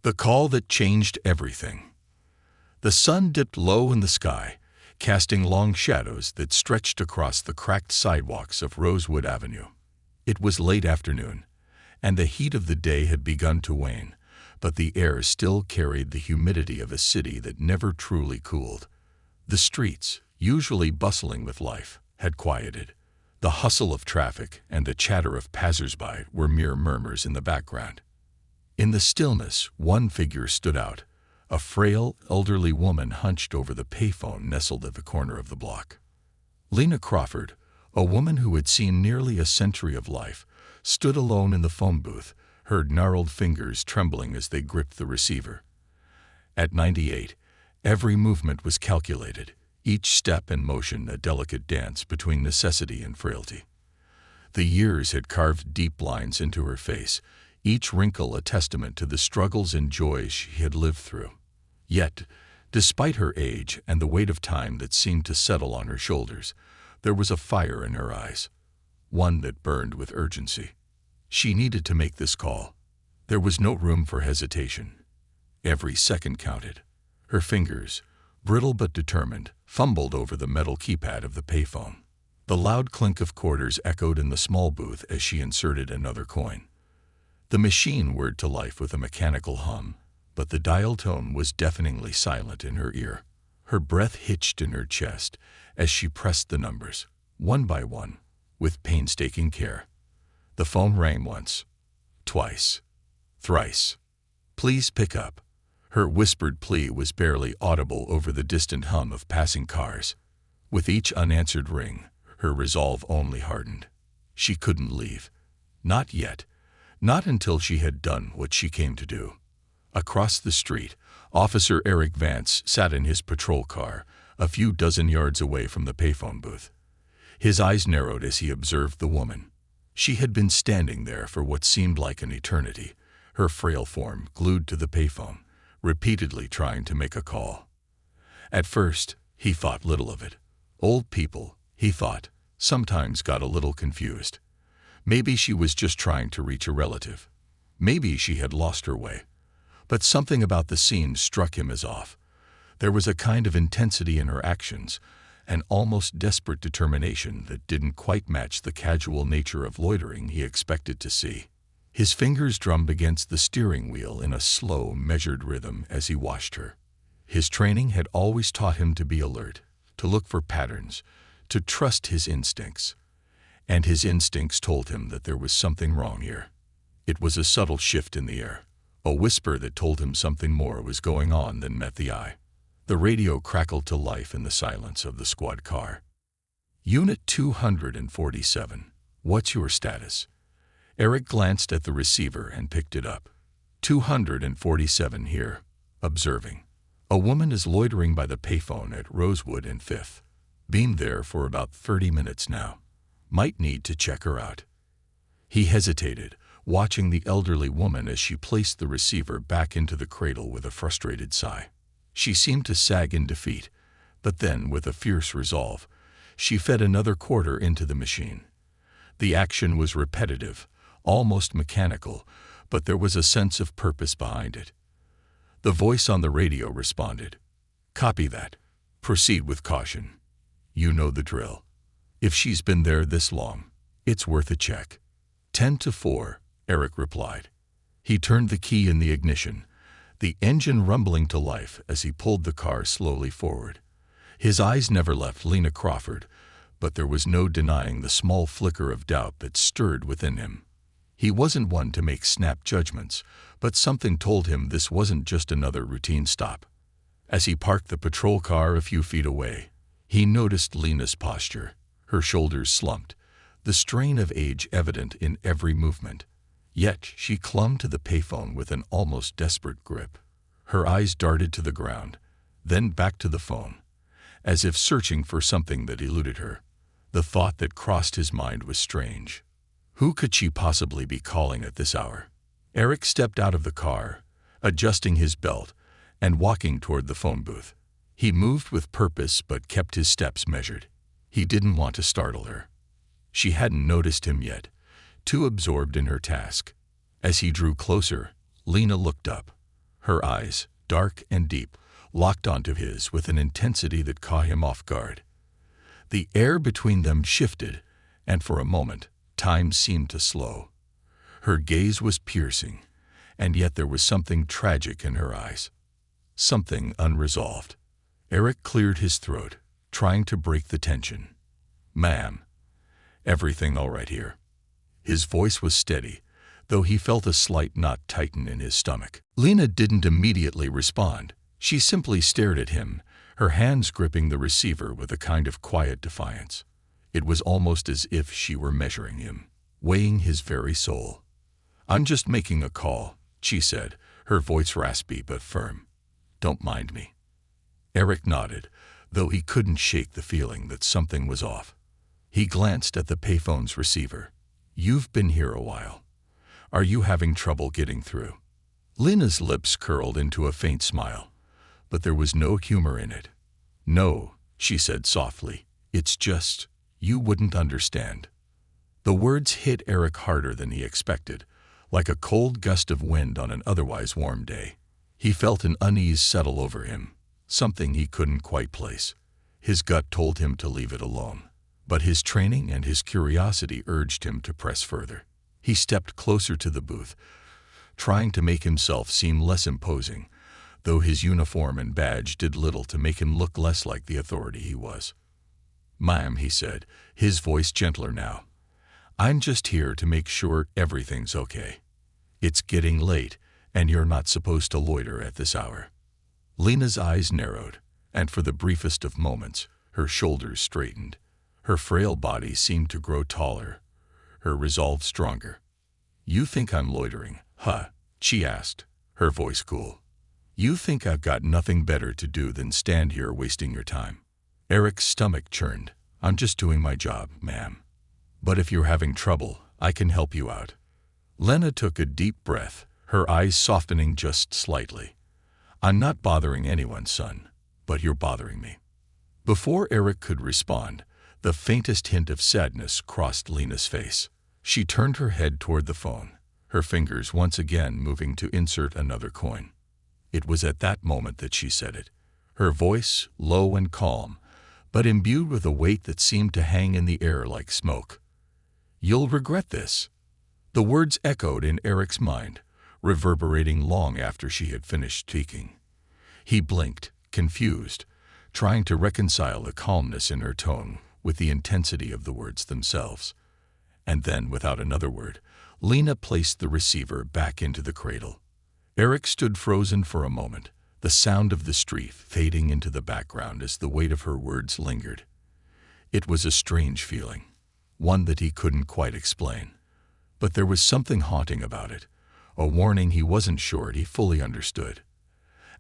The call that changed everything. The sun dipped low in the sky, casting long shadows that stretched across the cracked sidewalks of Rosewood Avenue. It was late afternoon, and the heat of the day had begun to wane, but the air still carried the humidity of a city that never truly cooled. The streets, usually bustling with life, had quieted. The hustle of traffic and the chatter of passers-by were mere murmurs in the background. In the stillness, one figure stood out, a frail, elderly woman hunched over the payphone nestled at the corner of the block. Lena Crawford, a woman who had seen nearly a century of life, stood alone in the phone booth, her gnarled fingers trembling as they gripped the receiver. At 98, every movement was calculated, each step and motion a delicate dance between necessity and frailty. The years had carved deep lines into her face, each wrinkle a testament to the struggles and joys she had lived through. Yet, despite her age and the weight of time that seemed to settle on her shoulders, there was a fire in her eyes, one that burned with urgency. She needed to make this call. There was no room for hesitation. Every second counted. Her fingers, brittle but determined, fumbled over the metal keypad of the payphone. The loud clink of quarters echoed in the small booth as she inserted another coin. The machine whirred to life with a mechanical hum, but the dial tone was deafeningly silent in her ear. Her breath hitched in her chest as she pressed the numbers, one by one, with painstaking care. The phone rang once, twice, thrice. "Please pick up." Her whispered plea was barely audible over the distant hum of passing cars. With each unanswered ring, her resolve only hardened. She couldn't leave. Not yet. Not until she had done what she came to do. Across the street, Officer Eric Vance sat in his patrol car, a few dozen yards away from the payphone booth. His eyes narrowed as he observed the woman. She had been standing there for what seemed like an eternity, her frail form glued to the payphone, repeatedly trying to make a call. At first, he thought little of it. Old people, he thought, sometimes got a little confused. Maybe she was just trying to reach a relative. Maybe she had lost her way. But something about the scene struck him as off. There was a kind of intensity in her actions, an almost desperate determination that didn't quite match the casual nature of loitering he expected to see. His fingers drummed against the steering wheel in a slow, measured rhythm as he watched her. His training had always taught him to be alert, to look for patterns, to trust his instincts. And his instincts told him that there was something wrong here. It was a subtle shift in the air, a whisper that told him something more was going on than met the eye. The radio crackled to life in the silence of the squad car. "Unit 247, what's your status?" Eric glanced at the receiver and picked it up. 247 here, observing. "A woman is loitering by the payphone at Rosewood and 5th. Been there for about 30 minutes now. Might need to check her out." He hesitated, watching the elderly woman as she placed the receiver back into the cradle with a frustrated sigh. She seemed to sag in defeat, but then, with a fierce resolve, she fed another quarter into the machine. The action was repetitive, almost mechanical, but there was a sense of purpose behind it. The voice on the radio responded. "Copy that. Proceed with caution. You know the drill. If she's been there this long, it's worth a check." 10-4, Eric replied. He turned the key in the ignition, the engine rumbling to life as he pulled the car slowly forward. His eyes never left Lena Crawford, but there was no denying the small flicker of doubt that stirred within him. He wasn't one to make snap judgments, but something told him this wasn't just another routine stop. As he parked the patrol car a few feet away, he noticed Lena's posture, her shoulders slumped, the strain of age evident in every movement. Yet she clung to the payphone with an almost desperate grip. Her eyes darted to the ground, then back to the phone, as if searching for something that eluded her. The thought that crossed his mind was strange. Who could she possibly be calling at this hour? Eric stepped out of the car, adjusting his belt, and walking toward the phone booth. He moved with purpose but kept his steps measured. He didn't want to startle her. She hadn't noticed him yet, too absorbed in her task. As he drew closer, Lena looked up. Her eyes, dark and deep, locked onto his with an intensity that caught him off guard. The air between them shifted, and for a moment, time seemed to slow. Her gaze was piercing, and yet there was something tragic in her eyes. Something unresolved. Eric cleared his throat, trying to break the tension. "Ma'am, everything all right here?" His voice was steady, though he felt a slight knot tighten in his stomach. Lena didn't immediately respond. She simply stared at him, her hands gripping the receiver with a kind of quiet defiance. It was almost as if she were measuring him, weighing his very soul. "I'm just making a call," she said, her voice raspy but firm. "Don't mind me." Eric nodded, though he couldn't shake the feeling that something was off. He glanced at the payphone's receiver. "You've been here a while. Are you having trouble getting through?" Lena's lips curled into a faint smile, but there was no humor in it. "No," she said softly. "It's just, you wouldn't understand." The words hit Eric harder than he expected, like a cold gust of wind on an otherwise warm day. He felt an unease settle over him, something he couldn't quite place. His gut told him to leave it alone, but his training and his curiosity urged him to press further. He stepped closer to the booth, trying to make himself seem less imposing, though his uniform and badge did little to make him look less like the authority he was. "Ma'am," he said, his voice gentler now, "I'm just here to make sure everything's okay. It's getting late, and you're not supposed to loiter at this hour." Lena's eyes narrowed, and for the briefest of moments, her shoulders straightened. Her frail body seemed to grow taller, her resolve stronger. "You think I'm loitering, huh?" she asked, her voice cool. "You think I've got nothing better to do than stand here wasting your time?" Eric's stomach churned. "I'm just doing my job, ma'am. But if you're having trouble, I can help you out." Lena took a deep breath, her eyes softening just slightly. "I'm not bothering anyone, son, but you're bothering me." Before Eric could respond, the faintest hint of sadness crossed Lena's face. She turned her head toward the phone, her fingers once again moving to insert another coin. It was at that moment that she said it, her voice low and calm, but imbued with a weight that seemed to hang in the air like smoke. "You'll regret this." The words echoed in Eric's mind, reverberating long after she had finished speaking. He blinked, confused, trying to reconcile the calmness in her tone with the intensity of the words themselves. And then, without another word, Lena placed the receiver back into the cradle. Eric stood frozen for a moment, the sound of the street fading into the background as the weight of her words lingered. It was a strange feeling, one that he couldn't quite explain. But there was something haunting about it, a warning he wasn't sure he fully understood.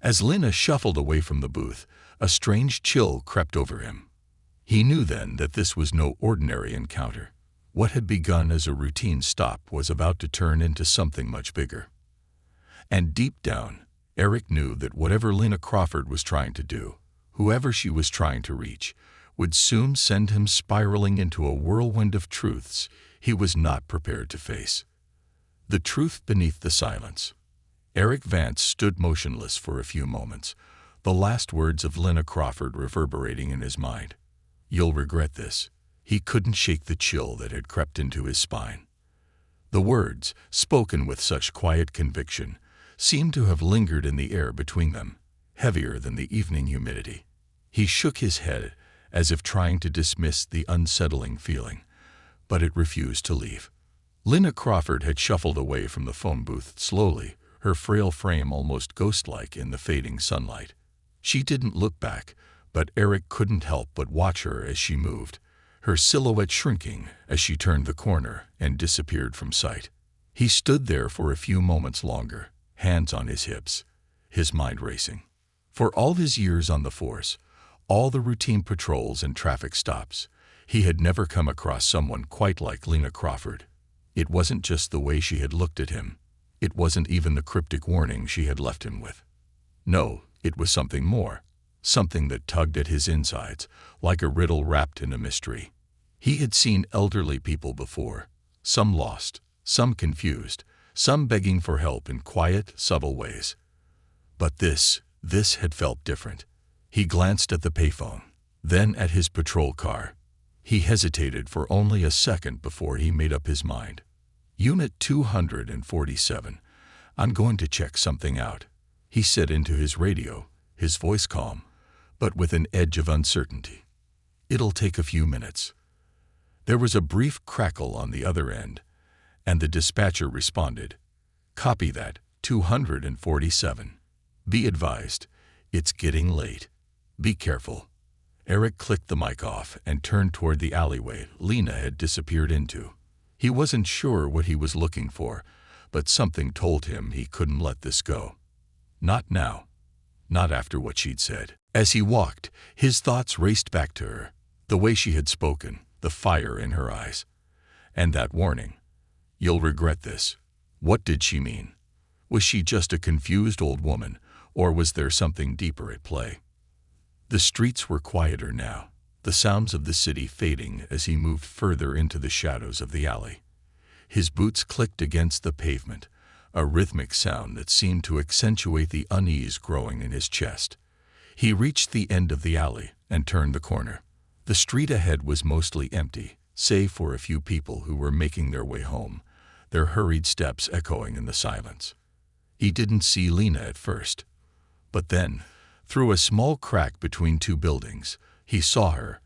As Lena shuffled away from the booth, a strange chill crept over him. He knew then that this was no ordinary encounter. What had begun as a routine stop was about to turn into something much bigger. And deep down, Eric knew that whatever Lena Crawford was trying to do, whoever she was trying to reach, would soon send him spiraling into a whirlwind of truths he was not prepared to face. The truth beneath the silence. Eric Vance stood motionless for a few moments, the last words of Lena Crawford reverberating in his mind. "You'll regret this." He couldn't shake the chill that had crept into his spine. The words, spoken with such quiet conviction, seemed to have lingered in the air between them, heavier than the evening humidity. He shook his head, as if trying to dismiss the unsettling feeling, but it refused to leave. Lena Crawford had shuffled away from the phone booth slowly, her frail frame almost ghost-like in the fading sunlight. She didn't look back, but Eric couldn't help but watch her as she moved, her silhouette shrinking as she turned the corner and disappeared from sight. He stood there for a few moments longer, hands on his hips, his mind racing. For all his years on the force, all the routine patrols and traffic stops, he had never come across someone quite like Lena Crawford. It wasn't just the way she had looked at him. It wasn't even the cryptic warning she had left him with. No, it was something more, something that tugged at his insides, like a riddle wrapped in a mystery. He had seen elderly people before, some lost, some confused, some begging for help in quiet, subtle ways. But this had felt different. He glanced at the payphone, then at his patrol car. He hesitated for only a second before he made up his mind. Unit 247. I'm going to check something out, he said into his radio, his voice calm, but with an edge of uncertainty. It'll take a few minutes. There was a brief crackle on the other end, and the dispatcher responded. Copy that, 247. Be advised, it's getting late. Be careful. Eric clicked the mic off and turned toward the alleyway Lena had disappeared into. He wasn't sure what he was looking for, but something told him he couldn't let this go. Not now. Not after what she'd said. As he walked, his thoughts raced back to her, the way she had spoken, the fire in her eyes. And that warning. You'll regret this. What did she mean? Was she just a confused old woman, or was there something deeper at play? The streets were quieter now, the sounds of the city fading as he moved further into the shadows of the alley. His boots clicked against the pavement, a rhythmic sound that seemed to accentuate the unease growing in his chest. He reached the end of the alley and turned the corner. The street ahead was mostly empty, save for a few people who were making their way home, their hurried steps echoing in the silence. He didn't see Lena at first, but then, through a small crack between two buildings, he saw her,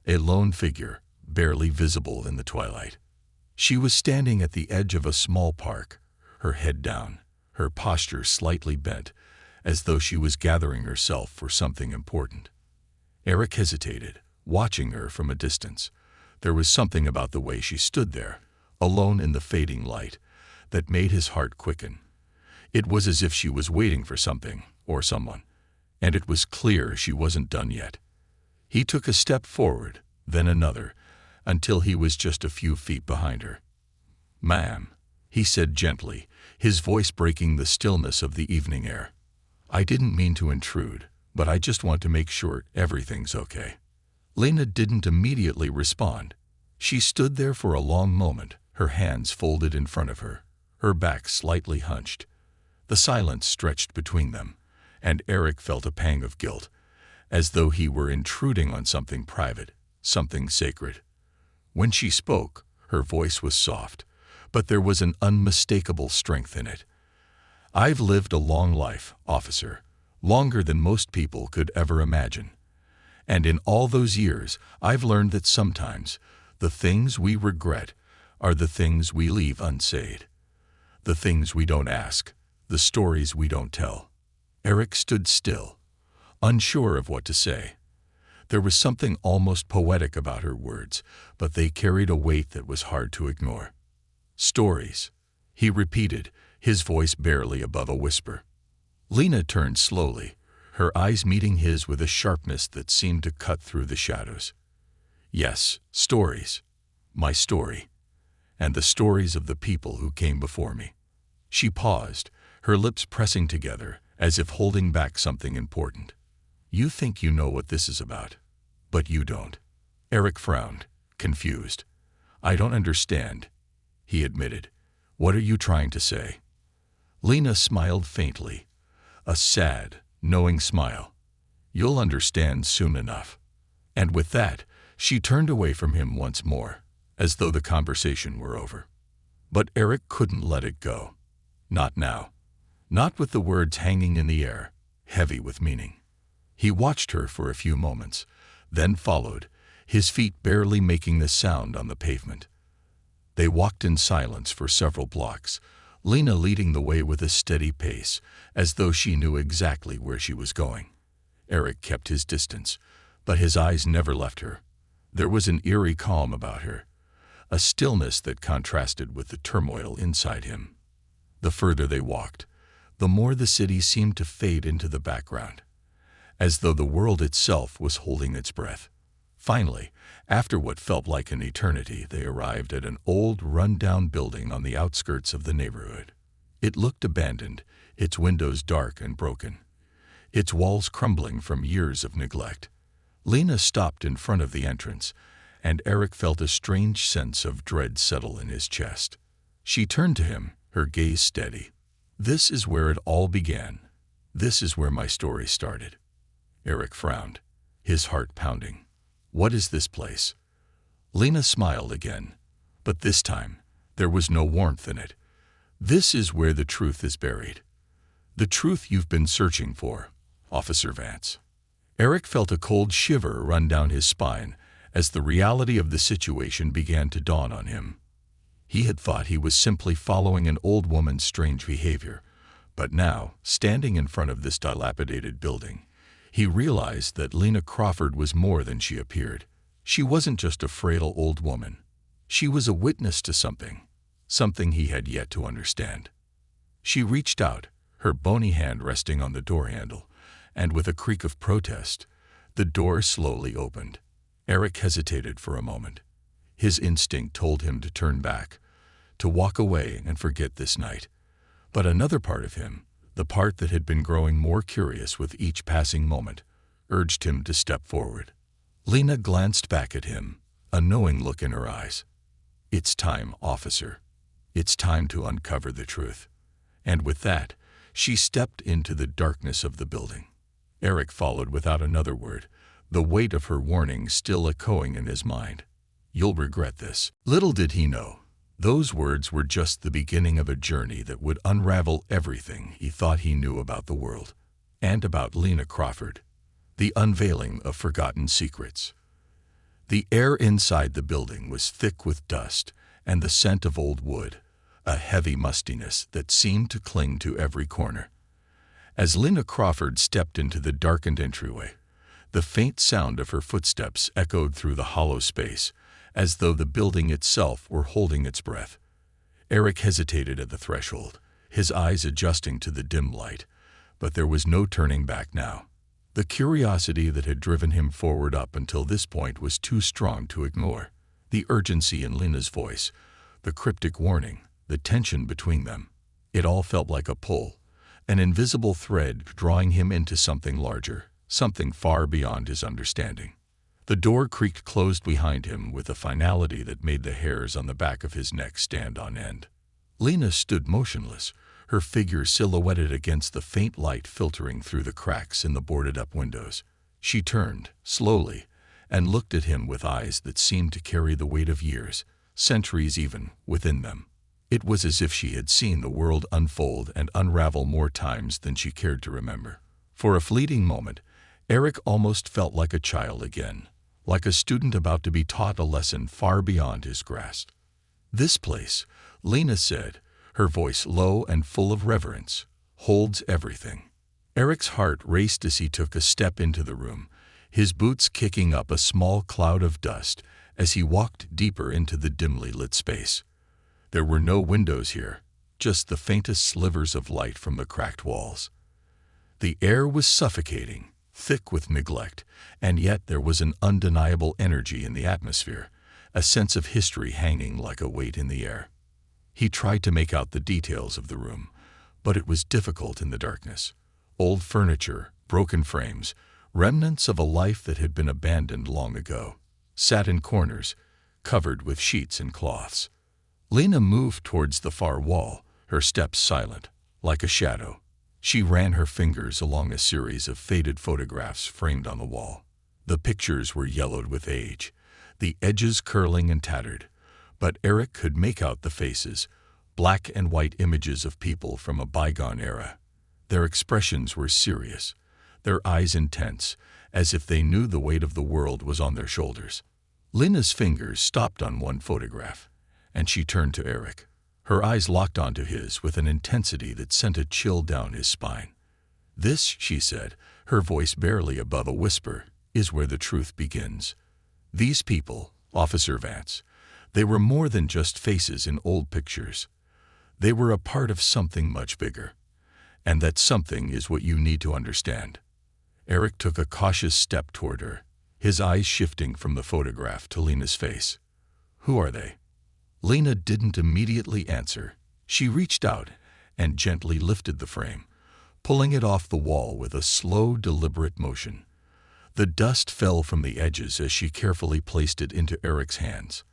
a lone figure, barely visible in the twilight. She was standing at the edge of a small park, her head down, her posture slightly bent, as though she was gathering herself for something important. Eric hesitated, watching her from a distance. There was something about the way she stood there, alone in the fading light, that made his heart quicken. It was as if she was waiting for something, or someone, and it was clear she wasn't done yet. He took a step forward, then another, until he was just a few feet behind her. "Ma'am," he said gently, his voice breaking the stillness of the evening air. "I didn't mean to intrude, but I just want to make sure everything's okay." Lena didn't immediately respond. She stood there for a long moment, her hands folded in front of her, her back slightly hunched. The silence stretched between them, and Eric felt a pang of guilt, as though he were intruding on something private, something sacred. When she spoke, her voice was soft, but there was an unmistakable strength in it. "I've lived a long life, officer, longer than most people could ever imagine. And in all those years, I've learned that sometimes the things we regret are the things we leave unsaid, the things we don't ask, the stories we don't tell." Eric stood still, unsure of what to say. There was something almost poetic about her words, but they carried a weight that was hard to ignore. "Stories," he repeated, his voice barely above a whisper. Lena turned slowly, her eyes meeting his with a sharpness that seemed to cut through the shadows. "Yes, stories. My story. And the stories of the people who came before me." She paused, her lips pressing together, as if holding back something important. "You think you know what this is about, but you don't." Eric frowned, confused. "I don't understand," he admitted. "What are you trying to say?" Lena smiled faintly, a sad, knowing smile. "You'll understand soon enough." And with that, she turned away from him once more, as though the conversation were over. But Eric couldn't let it go. Not now. Not with the words hanging in the air, heavy with meaning. He watched her for a few moments, then followed, his feet barely making the sound on the pavement. They walked in silence for several blocks, Lena leading the way with a steady pace, as though she knew exactly where she was going. Eric kept his distance, but his eyes never left her. There was an eerie calm about her, a stillness that contrasted with the turmoil inside him. The further they walked, the more the city seemed to fade into the background, as though the world itself was holding its breath. Finally, after what felt like an eternity, they arrived at an old, run-down building on the outskirts of the neighborhood. It looked abandoned, its windows dark and broken, its walls crumbling from years of neglect. Lena stopped in front of the entrance, and Eric felt a strange sense of dread settle in his chest. She turned to him, her gaze steady. "This is where it all began. This is where my story started. Eric frowned, his heart pounding. What is this place? Lena smiled again, but this time there was no warmth in it. This is where the truth is buried. The truth you've been searching for, Officer Vance. Eric felt a cold shiver run down his spine as the reality of the situation began to dawn on him. He had thought he was simply following an old woman's strange behavior, but now, standing in front of this dilapidated building, he realized that Lena Crawford was more than she appeared. She wasn't just a frail old woman. She was a witness to something he had yet to understand. She reached out, her bony hand resting on the door handle, and with a creak of protest, the door slowly opened. Eric hesitated for a moment. His instinct told him to turn back, to walk away and forget this night. But another part of him, the part that had been growing more curious with each passing moment, urged him to step forward. Lena glanced back at him, a knowing look in her eyes. It's time, officer. It's time to uncover the truth. And with that, she stepped into the darkness of the building. Eric followed without another word, the weight of her warning still echoing in his mind. You'll regret this. Little did he know, those words were just the beginning of a journey that would unravel everything he thought he knew about the world, and about Lena Crawford, the unveiling of forgotten secrets. The air inside the building was thick with dust and the scent of old wood, a heavy mustiness that seemed to cling to every corner. As Lena Crawford stepped into the darkened entryway, the faint sound of her footsteps echoed through the hollow space, as though the building itself were holding its breath. Eric hesitated at the threshold, his eyes adjusting to the dim light, but there was no turning back now. The curiosity that had driven him forward up until this point was too strong to ignore. The urgency in Lena's voice, the cryptic warning, the tension between them. It all felt like a pull, an invisible thread drawing him into something larger, something far beyond his understanding. The door creaked closed behind him with a finality that made the hairs on the back of his neck stand on end. Lena stood motionless, her figure silhouetted against the faint light filtering through the cracks in the boarded-up windows. She turned, slowly, and looked at him with eyes that seemed to carry the weight of years, centuries even, within them. It was as if she had seen the world unfold and unravel more times than she cared to remember. For a fleeting moment, Eric almost felt like a child again, like a student about to be taught a lesson far beyond his grasp. This place, Lena said, her voice low and full of reverence, holds everything. Eric's heart raced as he took a step into the room, his boots kicking up a small cloud of dust as he walked deeper into the dimly lit space. There were no windows here, just the faintest slivers of light from the cracked walls. The air was suffocating, thick with neglect, and yet there was an undeniable energy in the atmosphere, a sense of history hanging like a weight in the air. He tried to make out the details of the room, but it was difficult in the darkness. Old furniture, broken frames, remnants of a life that had been abandoned long ago, sat in corners, covered with sheets and cloths. Lena moved towards the far wall, her steps silent, like a shadow. She ran her fingers along a series of faded photographs framed on the wall. The pictures were yellowed with age, the edges curling and tattered, but Eric could make out the faces, black and white images of people from a bygone era. Their expressions were serious, their eyes intense, as if they knew the weight of the world was on their shoulders. Lena's fingers stopped on one photograph, and she turned to Eric. Her eyes locked onto his with an intensity that sent a chill down his spine. This, she said, her voice barely above a whisper, is where the truth begins. These people, Officer Vance, they were more than just faces in old pictures. They were a part of something much bigger. And that something is what you need to understand. Eric took a cautious step toward her, his eyes shifting from the photograph to Lena's face. Who are they? Lena didn't immediately answer. She reached out and gently lifted the frame, pulling it off the wall with a slow, deliberate motion. The dust fell from the edges as she carefully placed it into Eric's hands.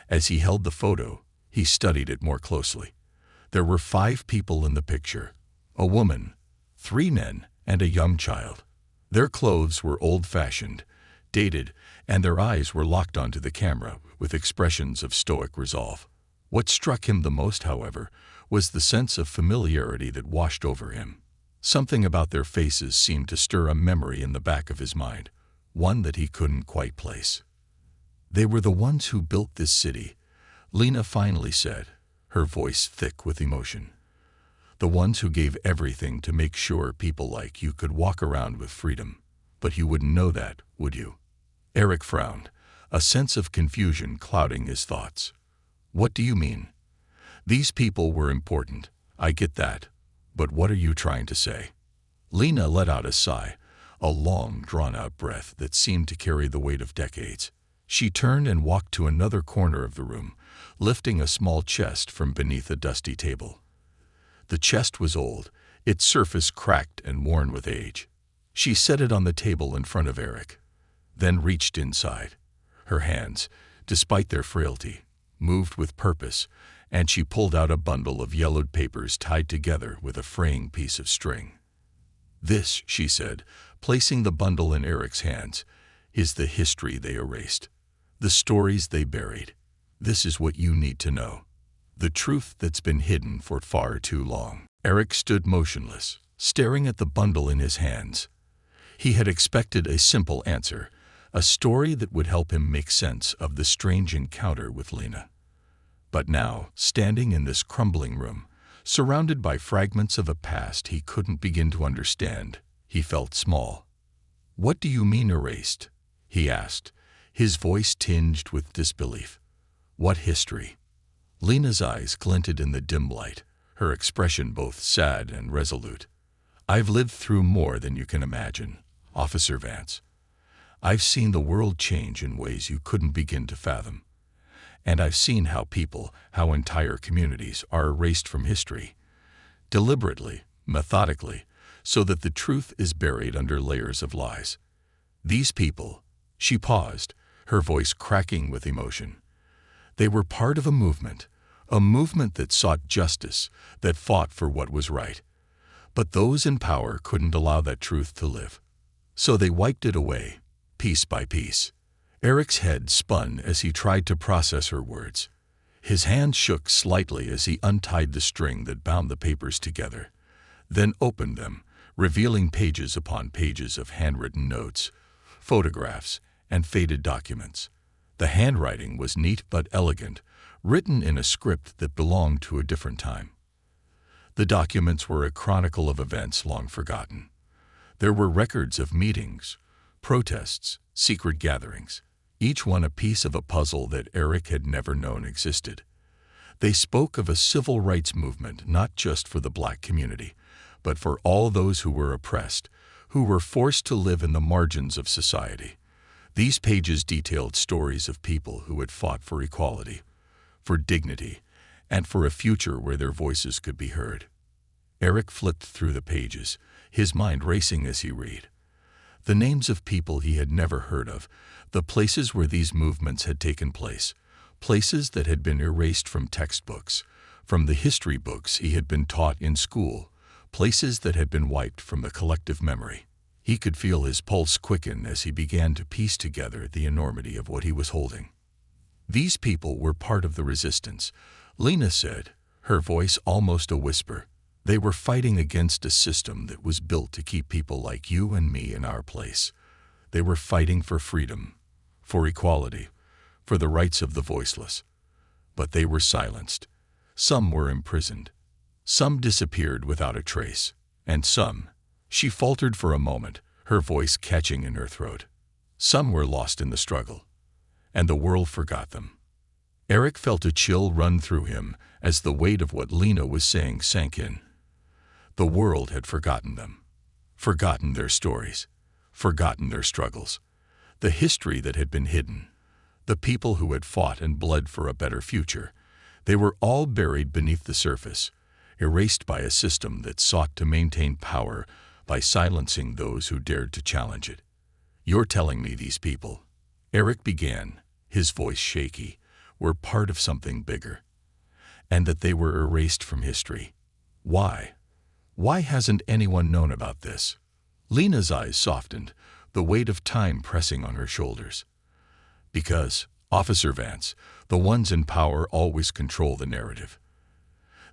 As he held the photo, he studied it more closely. There were 5 people in the picture. A woman, 3 men and a young child. Their clothes were old-fashioned, dated, and their eyes were locked onto the camera with expressions of stoic resolve. What struck him the most, however, was the sense of familiarity that washed over him. Something about their faces seemed to stir a memory in the back of his mind, one that he couldn't quite place. "They were the ones who built this city," Lena finally said, her voice thick with emotion. "The ones who gave everything to make sure people like you could walk around with freedom. But you wouldn't know that, would you?" Eric frowned, a sense of confusion clouding his thoughts. "What do you mean?" "These people were important, I get that. But what are you trying to say?" Lena let out a sigh, a long, drawn-out breath that seemed to carry the weight of decades. She turned and walked to another corner of the room, lifting a small chest from beneath a dusty table. The chest was old, its surface cracked and worn with age. She set it on the table in front of Eric, then reached inside. Her hands, despite their frailty, moved with purpose, and she pulled out a bundle of yellowed papers tied together with a fraying piece of string. "This," she said, placing the bundle in Eric's hands, "is the history they erased, the stories they buried. This is what you need to know. The truth that's been hidden for far too long." Eric stood motionless, staring at the bundle in his hands. He had expected a simple answer, a story that would help him make sense of the strange encounter with Lena. But now, standing in this crumbling room, surrounded by fragments of a past he couldn't begin to understand, he felt small. "What do you mean erased?" he asked, his voice tinged with disbelief. "What history?" Lena's eyes glinted in the dim light, her expression both sad and resolute. "I've lived through more than you can imagine, Officer Vance. I've seen the world change in ways you couldn't begin to fathom. And I've seen how people, how entire communities are erased from history, deliberately, methodically, so that the truth is buried under layers of lies. These people," she paused, her voice cracking with emotion, "they were part of a movement that sought justice, that fought for what was right. But those in power couldn't allow that truth to live. So they wiped it away, piece by piece." Eric's head spun as he tried to process her words. His hand shook slightly as he untied the string that bound the papers together, then opened them, revealing pages upon pages of handwritten notes, photographs, and faded documents. The handwriting was neat but elegant, written in a script that belonged to a different time. The documents were a chronicle of events long forgotten. There were records of meetings, protests, secret gatherings, each one a piece of a puzzle that Eric had never known existed. They spoke of a civil rights movement not just for the black community, but for all those who were oppressed, who were forced to live in the margins of society. These pages detailed stories of people who had fought for equality, for dignity, and for a future where their voices could be heard. Eric flipped through the pages, his mind racing as he read. The names of people he had never heard of, the places where these movements had taken place, places that had been erased from textbooks, from the history books he had been taught in school, places that had been wiped from the collective memory. He could feel his pulse quicken as he began to piece together the enormity of what he was holding. "These people were part of the resistance," Lena said, her voice almost a whisper. "They were fighting against a system that was built to keep people like you and me in our place. They were fighting for freedom, for equality, for the rights of the voiceless. But they were silenced. Some were imprisoned. Some disappeared without a trace. And some," she faltered for a moment, her voice catching in her throat, "some were lost in the struggle. And the world forgot them." Eric felt a chill run through him as the weight of what Lena was saying sank in. The world had forgotten them, forgotten their stories, forgotten their struggles, the history that had been hidden, the people who had fought and bled for a better future. They were all buried beneath the surface, erased by a system that sought to maintain power by silencing those who dared to challenge it. "You're telling me these people," Eric began, his voice shaky, "were part of something bigger, and that they were erased from history. Why? Why hasn't anyone known about this? Lena's eyes softened, the weight of time pressing on her shoulders. Because, Officer Vance, the ones in power always control the narrative.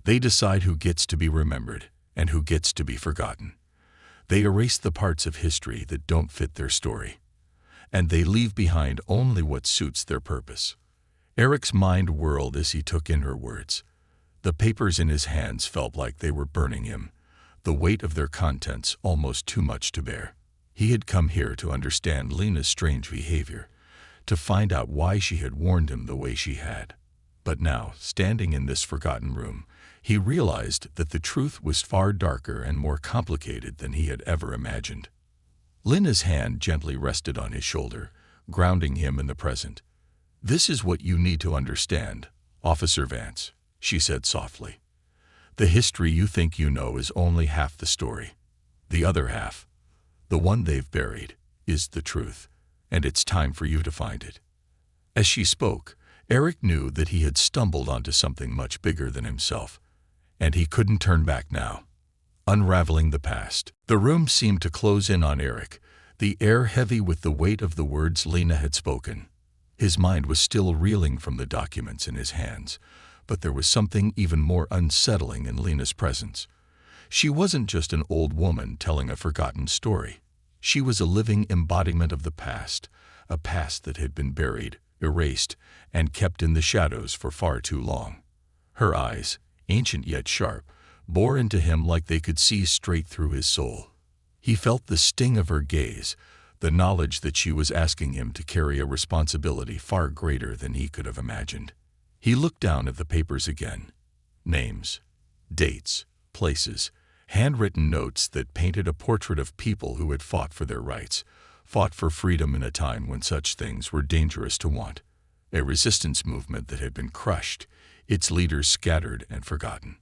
They decide who gets to be remembered and who gets to be forgotten. They erase the parts of history that don't fit their story, and they leave behind only what suits their purpose. Eric's mind whirled as he took in her words. The papers in his hands felt like they were burning him, the weight of their contents almost too much to bear. He had come here to understand Lena's strange behavior, to find out why she had warned him the way she had. But now, standing in this forgotten room, he realized that the truth was far darker and more complicated than he had ever imagined. Lena's hand gently rested on his shoulder, grounding him in the present. "This is what you need to understand, Officer Vance," she said softly. "The history you think you know is only half the story. The other half, the one they've buried, is the truth, and it's time for you to find it." As she spoke, Eric knew that he had stumbled onto something much bigger than himself, and he couldn't turn back now. Unraveling the past. The room seemed to close in on Eric, the air heavy with the weight of the words Lena had spoken. His mind was still reeling from the documents in his hands, but there was something even more unsettling in Lena's presence. She wasn't just an old woman telling a forgotten story. She was a living embodiment of the past, a past that had been buried, erased, and kept in the shadows for far too long. Her eyes, ancient yet sharp, bore into him like they could see straight through his soul. He felt the sting of her gaze, the knowledge that she was asking him to carry a responsibility far greater than he could have imagined. He looked down at the papers again. Names, dates, places, handwritten notes that painted a portrait of people who had fought for their rights, fought for freedom in a time when such things were dangerous to want. A resistance movement that had been crushed, its leaders scattered and forgotten.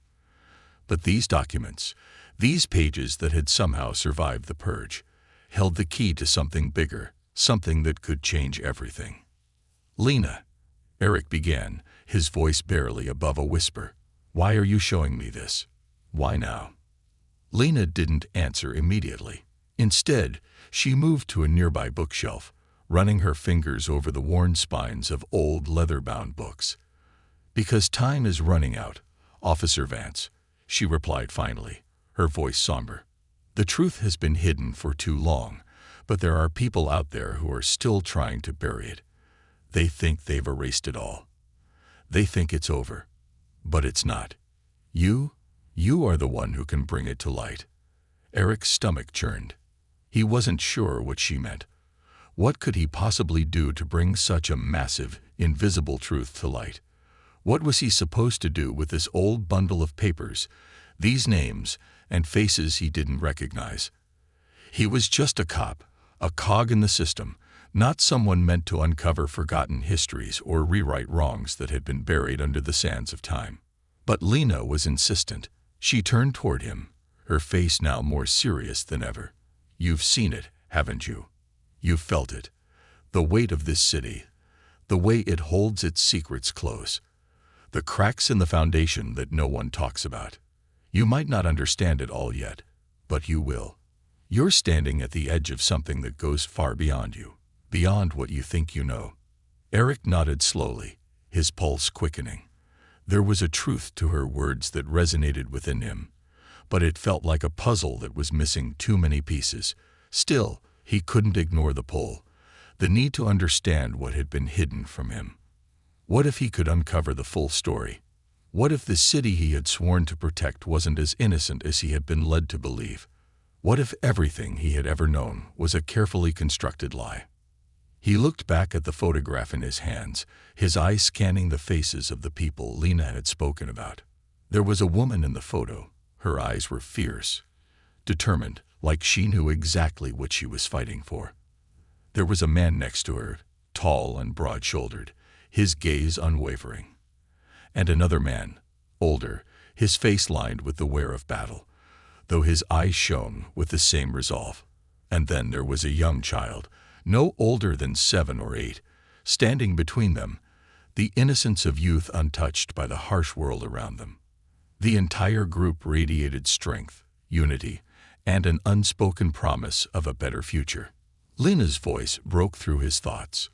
But these documents, these pages that had somehow survived the purge, held the key to something bigger, something that could change everything. "Lena," Eric began, his voice barely above a whisper, "why are you showing me this? Why now?" Lena didn't answer immediately. Instead, she moved to a nearby bookshelf, running her fingers over the worn spines of old leather-bound books. "Because time is running out, Officer Vance," she replied finally, her voice somber. "The truth has been hidden for too long, but there are people out there who are still trying to bury it. They think they've erased it all. They think it's over, but it's not. You are the one who can bring it to light." Eric's stomach churned. He wasn't sure what she meant. What could he possibly do to bring such a massive, invisible truth to light? What was he supposed to do with this old bundle of papers, these names and faces he didn't recognize? He was just a cop, a cog in the system, not someone meant to uncover forgotten histories or rewrite wrongs that had been buried under the sands of time. But Lena was insistent. She turned toward him, her face now more serious than ever. "You've seen it, haven't you? You've felt it. The weight of this city, the way it holds its secrets close. The cracks in the foundation that no one talks about. You might not understand it all yet, but you will. You're standing at the edge of something that goes far beyond you, beyond what you think you know." Eric nodded slowly, his pulse quickening. There was a truth to her words that resonated within him, but it felt like a puzzle that was missing too many pieces. Still, he couldn't ignore the pull, the need to understand what had been hidden from him. What if he could uncover the full story? What if the city he had sworn to protect wasn't as innocent as he had been led to believe? What if everything he had ever known was a carefully constructed lie? He looked back at the photograph in his hands, his eyes scanning the faces of the people Lena had spoken about. There was a woman in the photo. Her eyes were fierce, determined, like she knew exactly what she was fighting for. There was a man next to her, tall and broad-shouldered, his gaze unwavering. And another man, older, his face lined with the wear of battle, though his eyes shone with the same resolve. And then there was a young child, no older than 7 or 8, standing between them, the innocence of youth untouched by the harsh world around them. The entire group radiated strength, unity, and an unspoken promise of a better future. Lena's voice broke through his thoughts.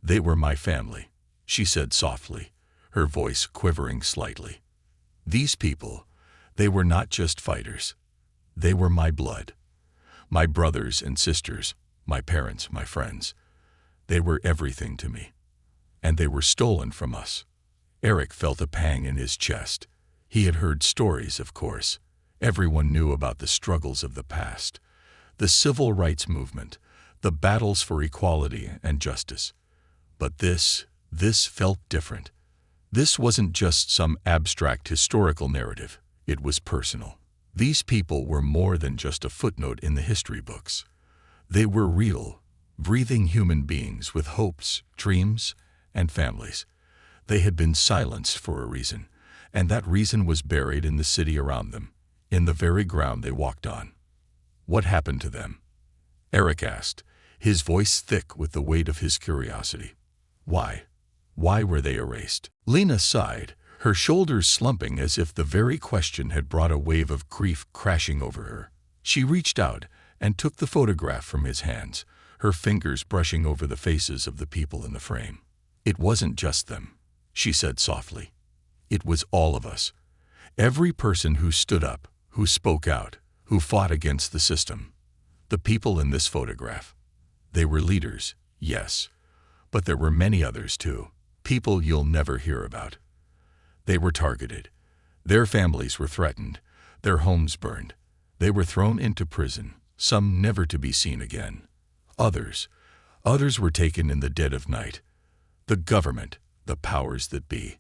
"They were my family," she said softly, her voice quivering slightly. "These people, they were not just fighters. They were my blood. My brothers and sisters, my parents, my friends. They were everything to me. And they were stolen from us." Eric felt a pang in his chest. He had heard stories, of course. Everyone knew about the struggles of the past, the civil rights movement, the battles for equality and justice. But this felt different. This wasn't just some abstract historical narrative. It was personal. These people were more than just a footnote in the history books. They were real, breathing human beings with hopes, dreams, and families. They had been silenced for a reason, and that reason was buried in the city around them, in the very ground they walked on. "What happened to them?" Eric asked, his voice thick with the weight of his curiosity. "Why? Why were they erased?" Lena sighed, her shoulders slumping as if the very question had brought a wave of grief crashing over her. She reached out and took the photograph from his hands, her fingers brushing over the faces of the people in the frame. "It wasn't just them," she said softly. "It was all of us. Every person who stood up, who spoke out, who fought against the system. The people in this photograph. They were leaders, yes, but there were many others too, people you'll never hear about. They were targeted. Their families were threatened, their homes burned. They were thrown into prison, some never to be seen again. Others were taken in the dead of night. The government, the powers that be.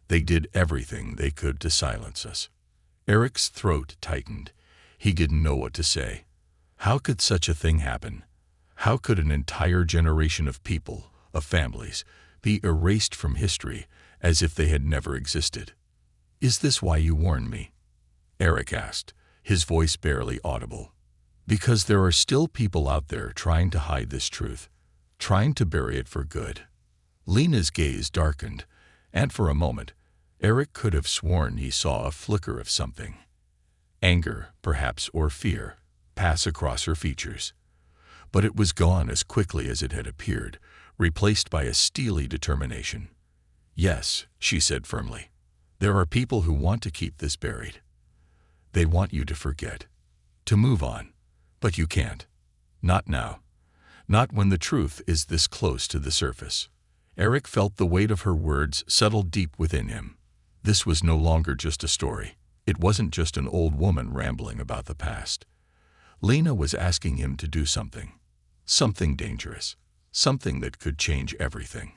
They did everything they could to silence us." Eric's throat tightened. He didn't know what to say. How could such a thing happen? How could an entire generation of people, of families, be erased from history as if they had never existed? "Is this why you warned me?" Eric asked, his voice barely audible. "Because there are still people out there trying to hide this truth, trying to bury it for good." Lena's gaze darkened, and for a moment, Eric could have sworn he saw a flicker of something. Anger, perhaps, or fear, pass across her features. But it was gone as quickly as it had appeared, replaced by a steely determination. "Yes," she said firmly, "there are people who want to keep this buried. They want you to forget, to move on. But you can't. Not now. Not when the truth is this close to the surface." Eric felt the weight of her words settle deep within him. This was no longer just a story. It wasn't just an old woman rambling about the past. Lena was asking him to do something. Something dangerous. Something that could change everything.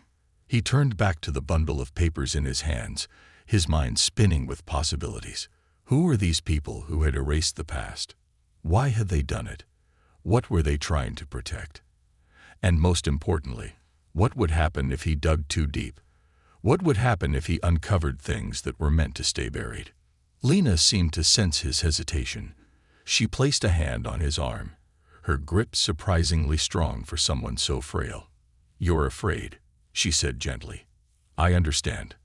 He turned back to the bundle of papers in his hands, his mind spinning with possibilities. Who were these people who had erased the past? Why had they done it? What were they trying to protect? And most importantly, what would happen if he dug too deep? What would happen if he uncovered things that were meant to stay buried? Lena seemed to sense his hesitation. She placed a hand on his arm, her grip surprisingly strong for someone so frail. "You're afraid," she said gently. "I understand.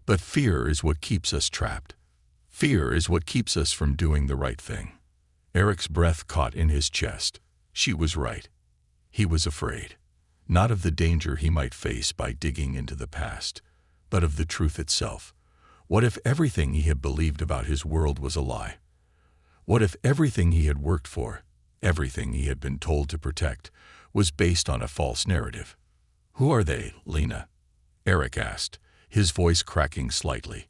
But fear is what keeps us trapped. Fear is what keeps us from doing the right thing." Eric's breath caught in his chest. She was right. He was afraid. Not of the danger he might face by digging into the past, but of the truth itself. What if everything he had believed about his world was a lie? What if everything he had worked for, everything he had been told to protect, was based on a false narrative? "Who are they, Lena?" Eric asked, his voice cracking slightly.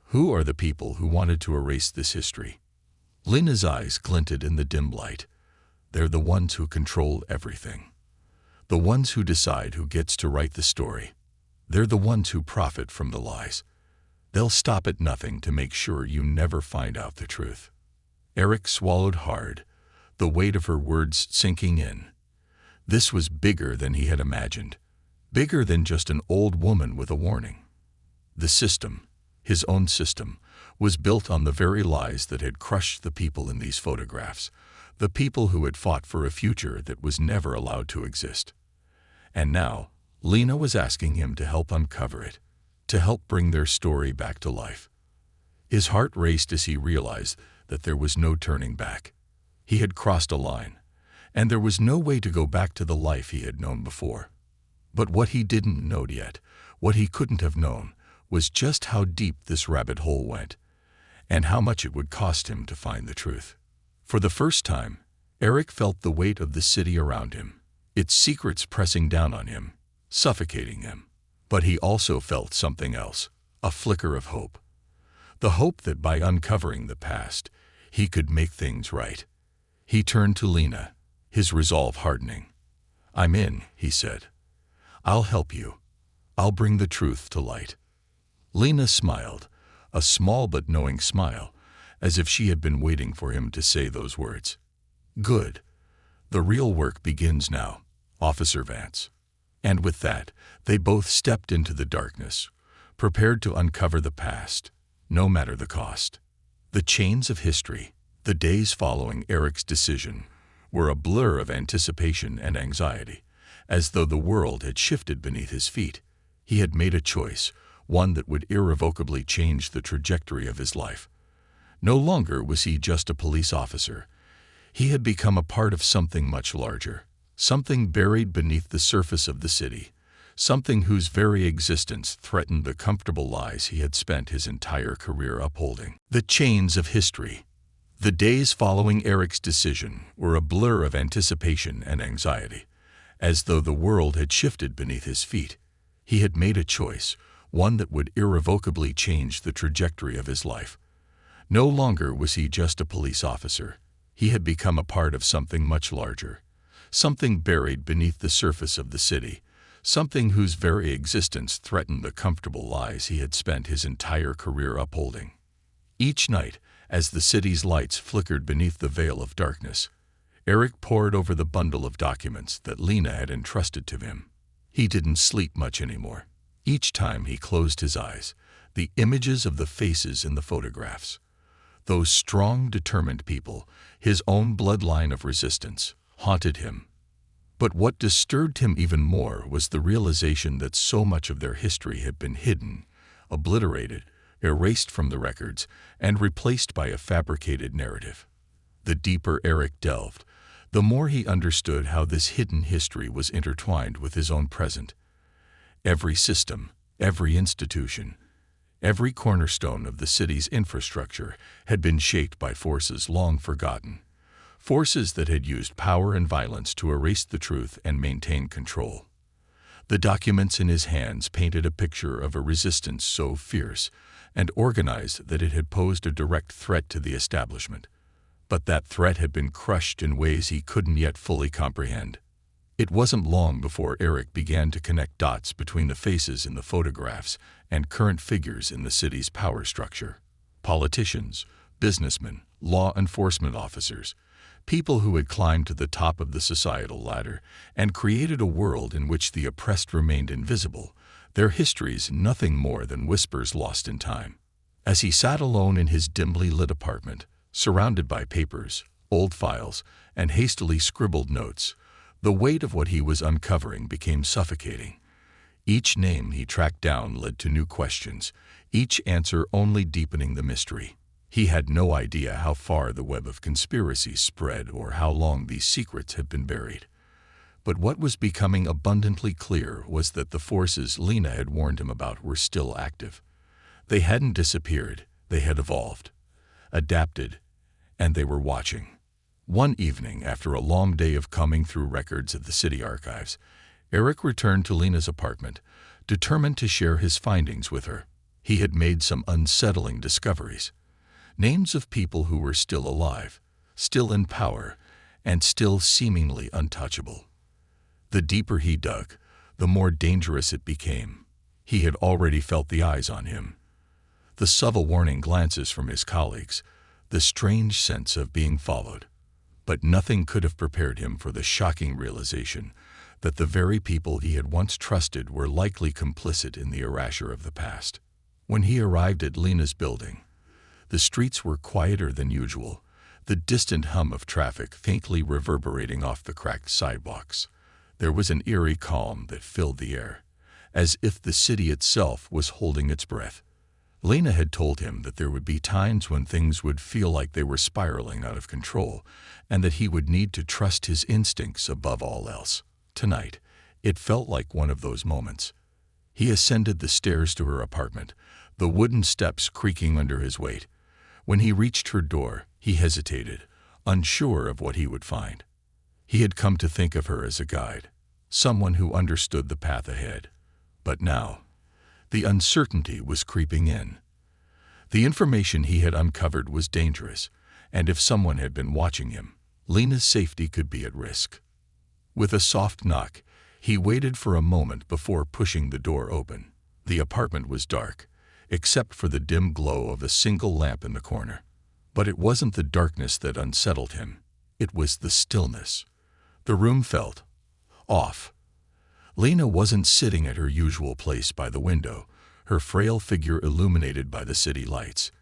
"Who are the people who wanted to erase this history?" Lena's eyes glinted in the dim light. "They're the ones who control everything. The ones who decide who gets to write the story. They're the ones who profit from the lies. They'll stop at nothing to make sure you never find out the truth." Eric swallowed hard, the weight of her words sinking in. This was bigger than he had imagined, bigger than just an old woman with a warning. The system, his own system, was built on the very lies that had crushed the people in these photographs, the people who had fought for a future that was never allowed to exist. And now, Lena was asking him to help uncover it, to help bring their story back to life. His heart raced as he realized that there was no turning back. He had crossed a line, and there was no way to go back to the life he had known before. But what he didn't know yet, what he couldn't have known, was just how deep this rabbit hole went, and how much it would cost him to find the truth. For the first time, Eric felt the weight of the city around him, its secrets pressing down on him, suffocating him. But he also felt something else, a flicker of hope. The hope that by uncovering the past, he could make things right. He turned to Lena, his resolve hardening. "I'm in," he said. "I'll help you. I'll bring the truth to light." Lena smiled, a small but knowing smile, as if she had been waiting for him to say those words. "Good. The real work begins now, Officer Vance." And with that, they both stepped into the darkness, prepared to uncover the past, no matter the cost. The chains of history, the days following Eric's decision, were a blur of anticipation and anxiety, as though the world had shifted beneath his feet. He had made a choice, one that would irrevocably change the trajectory of his life. No longer was he just a police officer. He had become a part of something much larger, something buried beneath the surface of the city, something whose very existence threatened the comfortable lies he had spent his entire career upholding. The chains of history. The days following Eric's decision were a blur of anticipation and anxiety, as though the world had shifted beneath his feet. He had made a choice, one that would irrevocably change the trajectory of his life. No longer was he just a police officer. He had become a part of something much larger, something buried beneath the surface of the city, something whose very existence threatened the comfortable lies he had spent his entire career upholding. Each night, as the city's lights flickered beneath the veil of darkness, Eric pored over the bundle of documents that Lena had entrusted to him. He didn't sleep much anymore. Each time he closed his eyes, the images of the faces in the photographs, those strong, determined people, his own bloodline of resistance, haunted him. But what disturbed him even more was the realization that so much of their history had been hidden, obliterated, erased from the records, and replaced by a fabricated narrative. The deeper Eric delved, the more he understood how this hidden history was intertwined with his own present. Every system, every institution, every cornerstone of the city's infrastructure had been shaped by forces long forgotten, forces that had used power and violence to erase the truth and maintain control. The documents in his hands painted a picture of a resistance so fierce and organized that it had posed a direct threat to the establishment. But that threat had been crushed in ways he couldn't yet fully comprehend. It wasn't long before Eric began to connect dots between the faces in the photographs and current figures in the city's power structure. Politicians, businessmen, law enforcement officers, people who had climbed to the top of the societal ladder and created a world in which the oppressed remained invisible, their histories nothing more than whispers lost in time. As he sat alone in his dimly lit apartment, surrounded by papers, old files, and hastily scribbled notes, the weight of what he was uncovering became suffocating. Each name he tracked down led to new questions, each answer only deepening the mystery. He had no idea how far the web of conspiracy spread or how long these secrets had been buried. But what was becoming abundantly clear was that the forces Lena had warned him about were still active. They hadn't disappeared, they had evolved, adapted, and they were watching. One evening, after a long day of combing through records of the city archives, Eric returned to Lena's apartment, determined to share his findings with her. He had made some unsettling discoveries. Names of people who were still alive, still in power, and still seemingly untouchable. The deeper he dug, the more dangerous it became. He had already felt the eyes on him. The subtle warning glances from his colleagues, the strange sense of being followed. But nothing could have prepared him for the shocking realization that the very people he had once trusted were likely complicit in the erasure of the past. When he arrived at Lena's building, the streets were quieter than usual, the distant hum of traffic faintly reverberating off the cracked sidewalks. There was an eerie calm that filled the air, as if the city itself was holding its breath. Lena had told him that there would be times when things would feel like they were spiraling out of control, and that he would need to trust his instincts above all else. Tonight, it felt like one of those moments. He ascended the stairs to her apartment, the wooden steps creaking under his weight. When he reached her door, he hesitated, unsure of what he would find. He had come to think of her as a guide, someone who understood the path ahead. But now, the uncertainty was creeping in. The information he had uncovered was dangerous, and if someone had been watching him, Lena's safety could be at risk. With a soft knock, he waited for a moment before pushing the door open. The apartment was dark, except for the dim glow of a single lamp in the corner. But it wasn't the darkness that unsettled him. It was the stillness. The room felt off. Lena wasn't sitting at her usual place by the window, her frail figure illuminated by the city lights.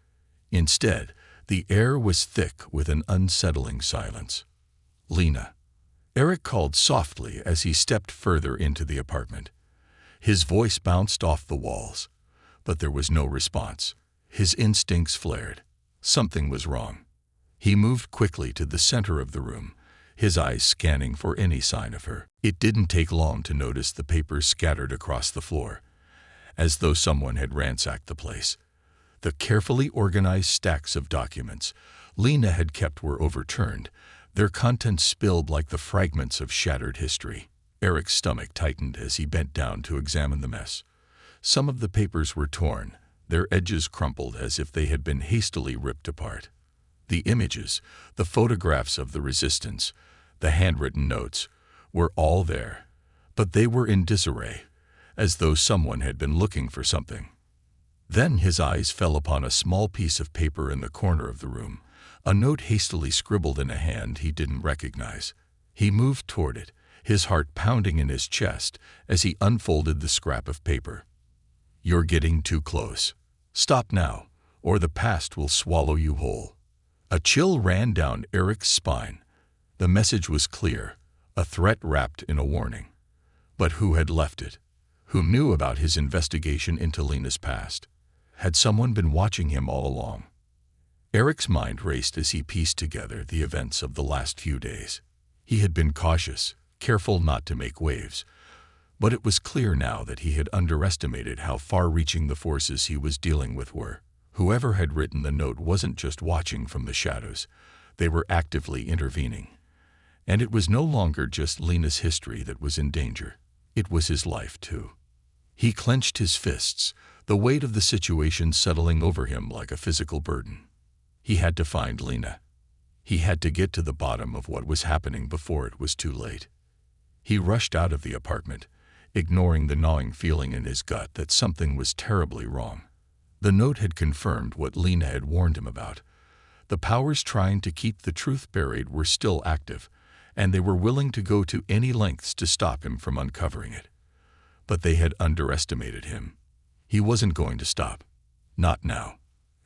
Instead, the air was thick with an unsettling silence. "Lena," Eric called softly as he stepped further into the apartment. His voice bounced off the walls, but there was no response. His instincts flared. Something was wrong. He moved quickly to the center of the room, his eyes scanning for any sign of her. It didn't take long to notice the papers scattered across the floor, as though someone had ransacked the place. The carefully organized stacks of documents Lena had kept were overturned, their contents spilled like the fragments of shattered history. Eric's stomach tightened as he bent down to examine the mess. Some of the papers were torn, their edges crumpled as if they had been hastily ripped apart. The images, the photographs of the resistance, the handwritten notes, were all there, but they were in disarray, as though someone had been looking for something. Then his eyes fell upon a small piece of paper in the corner of the room, a note hastily scribbled in a hand he didn't recognize. He moved toward it, his heart pounding in his chest as he unfolded the scrap of paper. "You're getting too close. Stop now, or the past will swallow you whole." A chill ran down Eric's spine. The message was clear, a threat wrapped in a warning. But who had left it? Who knew about his investigation into Lena's past? Had someone been watching him all along? Eric's mind raced as he pieced together the events of the last few days. He had been cautious, careful not to make waves, but it was clear now that he had underestimated how far-reaching the forces he was dealing with were. Whoever had written the note wasn't just watching from the shadows, they were actively intervening. And it was no longer just Lena's history that was in danger. It was his life, too. He clenched his fists, the weight of the situation settling over him like a physical burden. He had to find Lena. He had to get to the bottom of what was happening before it was too late. He rushed out of the apartment, ignoring the gnawing feeling in his gut that something was terribly wrong. The note had confirmed what Lena had warned him about. The powers trying to keep the truth buried were still active, and they were willing to go to any lengths to stop him from uncovering it. But they had underestimated him. He wasn't going to stop. Not now.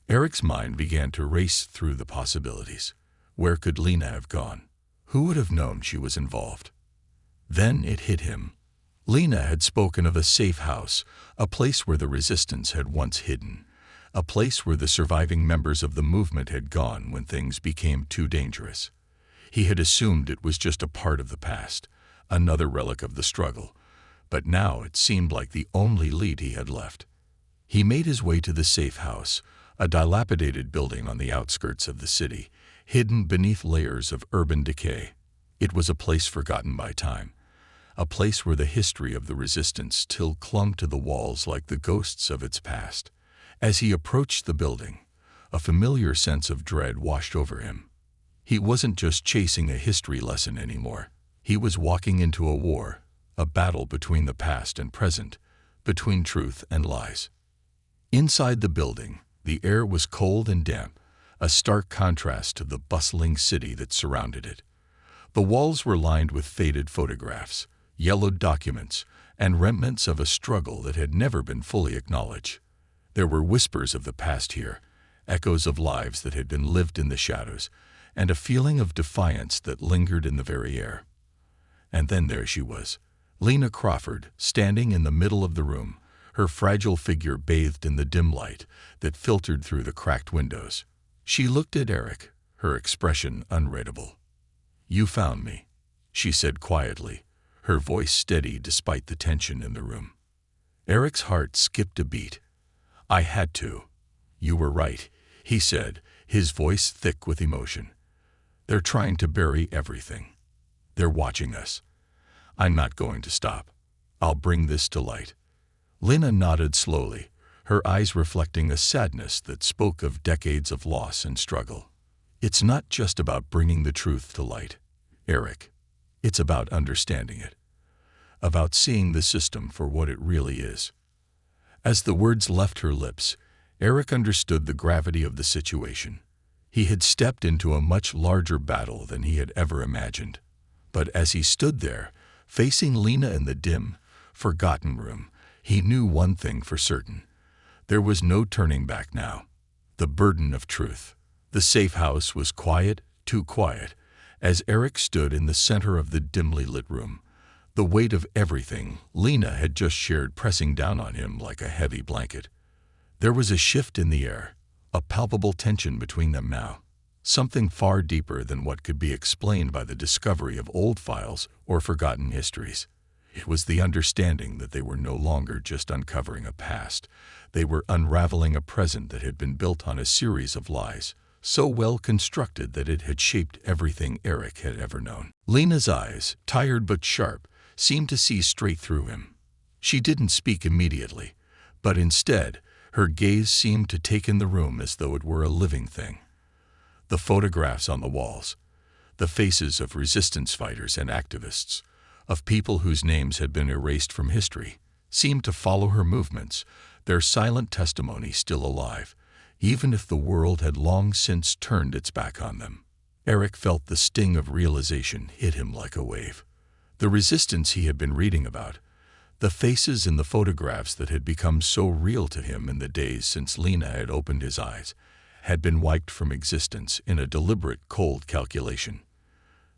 Eric's mind began to race through the possibilities. Where could Lena have gone? Who would have known she was involved? Then it hit him. Lena had spoken of a safe house, a place where the resistance had once hidden, a place where the surviving members of the movement had gone when things became too dangerous. He had assumed it was just a part of the past, another relic of the struggle, but now it seemed like the only lead he had left. He made his way to the safe house, a dilapidated building on the outskirts of the city, hidden beneath layers of urban decay. It was a place forgotten by time, a place where the history of the resistance still clung to the walls like the ghosts of its past. As he approached the building, a familiar sense of dread washed over him. He wasn't just chasing a history lesson anymore. He was walking into a war, a battle between the past and present, between truth and lies. Inside the building, the air was cold and damp, a stark contrast to the bustling city that surrounded it. The walls were lined with faded photographs, yellowed documents, and remnants of a struggle that had never been fully acknowledged. There were whispers of the past here, echoes of lives that had been lived in the shadows, and a feeling of defiance that lingered in the very air. And then there she was, Lena Crawford, standing in the middle of the room, her fragile figure bathed in the dim light that filtered through the cracked windows. She looked at Eric, her expression unreadable. "You found me," she said quietly, her voice steady despite the tension in the room. Eric's heart skipped a beat. "I had to." "You were right," he said, his voice thick with emotion. "They're trying to bury everything. They're watching us. I'm not going to stop. I'll bring this to light." Lena nodded slowly, her eyes reflecting a sadness that spoke of decades of loss and struggle. "It's not just about bringing the truth to light, Eric. It's about understanding it. About seeing the system for what it really is." As the words left her lips, Eric understood the gravity of the situation. He had stepped into a much larger battle than he had ever imagined. But as he stood there, facing Lena in the dim, forgotten room, he knew one thing for certain. There was no turning back now. The burden of truth. The safe house was quiet, too quiet, as Eric stood in the center of the dimly lit room, the weight of everything Lena had just shared pressing down on him like a heavy blanket. There was a shift in the air, a palpable tension between them now, something far deeper than what could be explained by the discovery of old files or forgotten histories. It was the understanding that they were no longer just uncovering a past. They were unraveling a present that had been built on a series of lies, so well constructed that it had shaped everything Eric had ever known. Lena's eyes, tired but sharp, seemed to see straight through him. She didn't speak immediately, but instead, her gaze seemed to take in the room as though it were a living thing. The photographs on the walls, the faces of resistance fighters and activists, of people whose names had been erased from history, seemed to follow her movements, their silent testimony still alive, even if the world had long since turned its back on them. Eric felt the sting of realization hit him like a wave. The resistance he had been reading about, the faces in the photographs that had become so real to him in the days since Lena had opened his eyes, had been wiped from existence in a deliberate, cold calculation.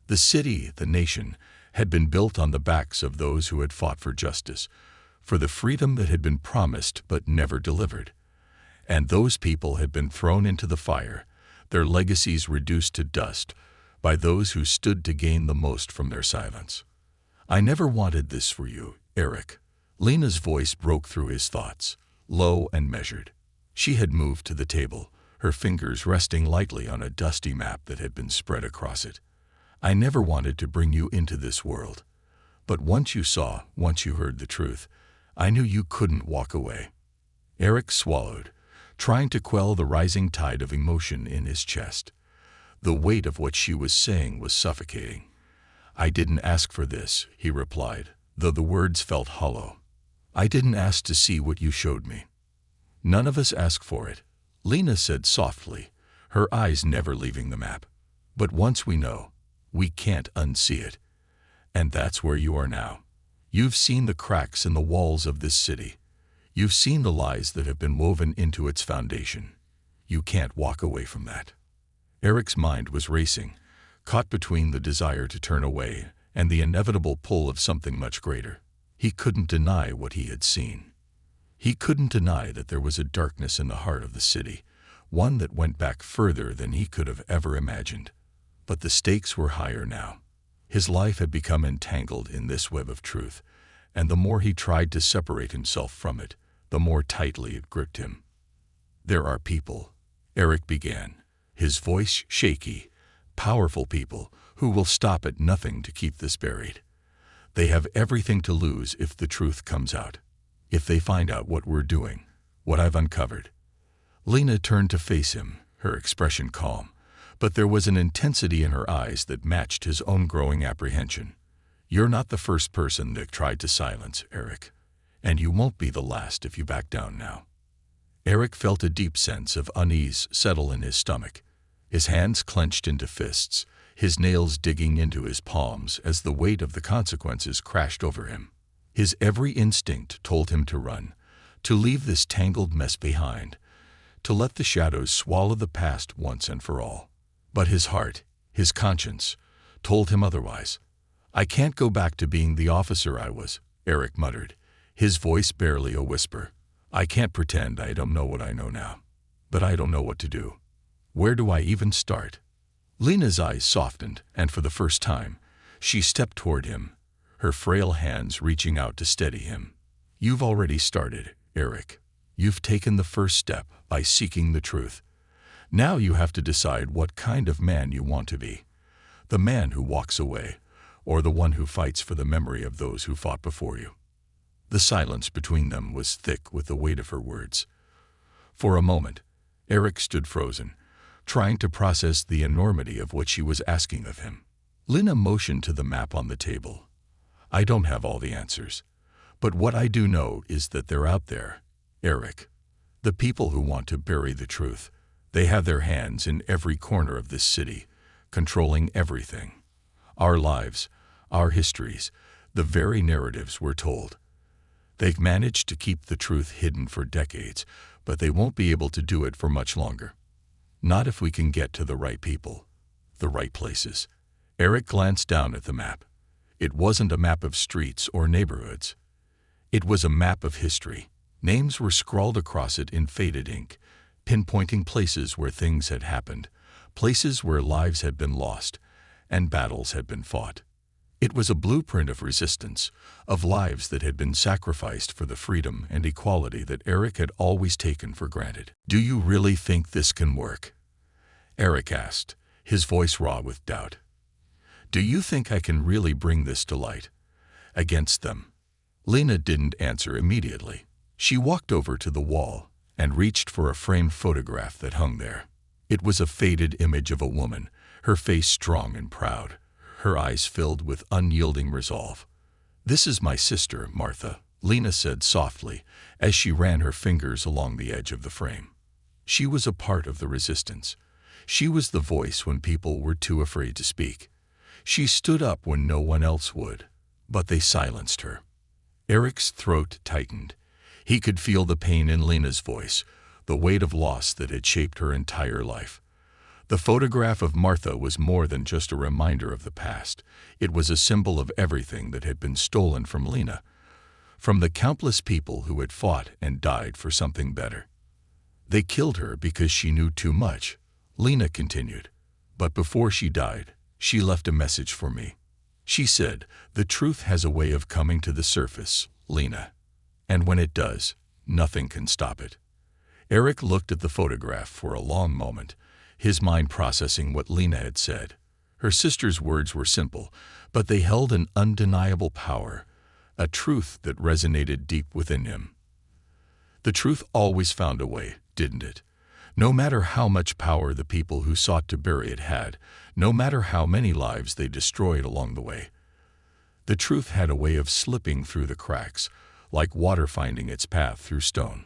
The city, the nation, had been built on the backs of those who had fought for justice, for the freedom that had been promised but never delivered. And those people had been thrown into the fire, their legacies reduced to dust, by those who stood to gain the most from their silence. "I never wanted this for you, Eric." Lena's voice broke through his thoughts, low and measured. She had moved to the table, her fingers resting lightly on a dusty map that had been spread across it. "I never wanted to bring you into this world. But once you saw, once you heard the truth, I knew you couldn't walk away." Eric swallowed, trying to quell the rising tide of emotion in his chest. The weight of what she was saying was suffocating. "I didn't ask for this," he replied, though the words felt hollow. "I didn't ask to see what you showed me." "None of us asked for it," Lena said softly, her eyes never leaving the map. "But once we know, we can't unsee it. And that's where you are now. You've seen the cracks in the walls of this city. You've seen the lies that have been woven into its foundation. You can't walk away from that." Eric's mind was racing, caught between the desire to turn away and the inevitable pull of something much greater. He couldn't deny what he had seen. He couldn't deny that there was a darkness in the heart of the city, one that went back further than he could have ever imagined. But the stakes were higher now. His life had become entangled in this web of truth, and the more he tried to separate himself from it, the more tightly it gripped him. "There are people," Eric began, his voice shaky, "powerful people who will stop at nothing to keep this buried. They have everything to lose if the truth comes out, if they find out what we're doing, what I've uncovered." Lena turned to face him, her expression calm, but there was an intensity in her eyes that matched his own growing apprehension. "You're not the first person Nick tried to silence, Eric, and you won't be the last if you back down now." Eric felt a deep sense of unease settle in his stomach. His hands clenched into fists, his nails digging into his palms as the weight of the consequences crashed over him. His every instinct told him to run, to leave this tangled mess behind, to let the shadows swallow the past once and for all. But his heart, his conscience, told him otherwise. "I can't go back to being the officer I was," Eric muttered, his voice barely a whisper. I can't pretend I don't know what I know now. But I don't know what to do. Where do I even start? Lena's eyes softened, and for the first time, she stepped toward him, her frail hands reaching out to steady him. You've already started, Eric. You've taken the first step by seeking the truth. Now you have to decide what kind of man you want to be. The man who walks away, or the one who fights for the memory of those who fought before you. The silence between them was thick with the weight of her words. For a moment, Eric stood frozen, trying to process the enormity of what she was asking of him. Lena motioned to the map on the table. I don't have all the answers, but what I do know is that they're out there, Eric. The people who want to bury the truth. They have their hands in every corner of this city, controlling everything. Our lives, our histories, the very narratives we're told. They've managed to keep the truth hidden for decades, but they won't be able to do it for much longer. Not if we can get to the right people, the right places. Eric glanced down at the map. It wasn't a map of streets or neighborhoods. It was a map of history. Names were scrawled across it in faded ink, pinpointing places where things had happened, places where lives had been lost, and battles had been fought. It was a blueprint of resistance, of lives that had been sacrificed for the freedom and equality that Eric had always taken for granted. Do you really think this can work? Eric asked, his voice raw with doubt. Do you think I can really bring this to light? Against them? Lena didn't answer immediately. She walked over to the wall and reached for a framed photograph that hung there. It was a faded image of a woman, her face strong and proud, her eyes filled with unyielding resolve. This is my sister, Martha, Lena said softly as she ran her fingers along the edge of the frame. She was a part of the resistance. She was the voice when people were too afraid to speak. She stood up when no one else would, but they silenced her. Eric's throat tightened. He could feel the pain in Lena's voice, the weight of loss that had shaped her entire life. The photograph of Martha was more than just a reminder of the past. It was a symbol of everything that had been stolen from Lena, from the countless people who had fought and died for something better. They killed her because she knew too much, Lena continued. But before she died, she left a message for me. She said, the truth has a way of coming to the surface, Lena. And when it does, nothing can stop it. Eric looked at the photograph for a long moment, his mind processing what Lena had said. Her sister's words were simple, but they held an undeniable power, a truth that resonated deep within him. The truth always found a way, didn't it? No matter how much power the people who sought to bury it had, no matter how many lives they destroyed along the way. The truth had a way of slipping through the cracks, like water finding its path through stone.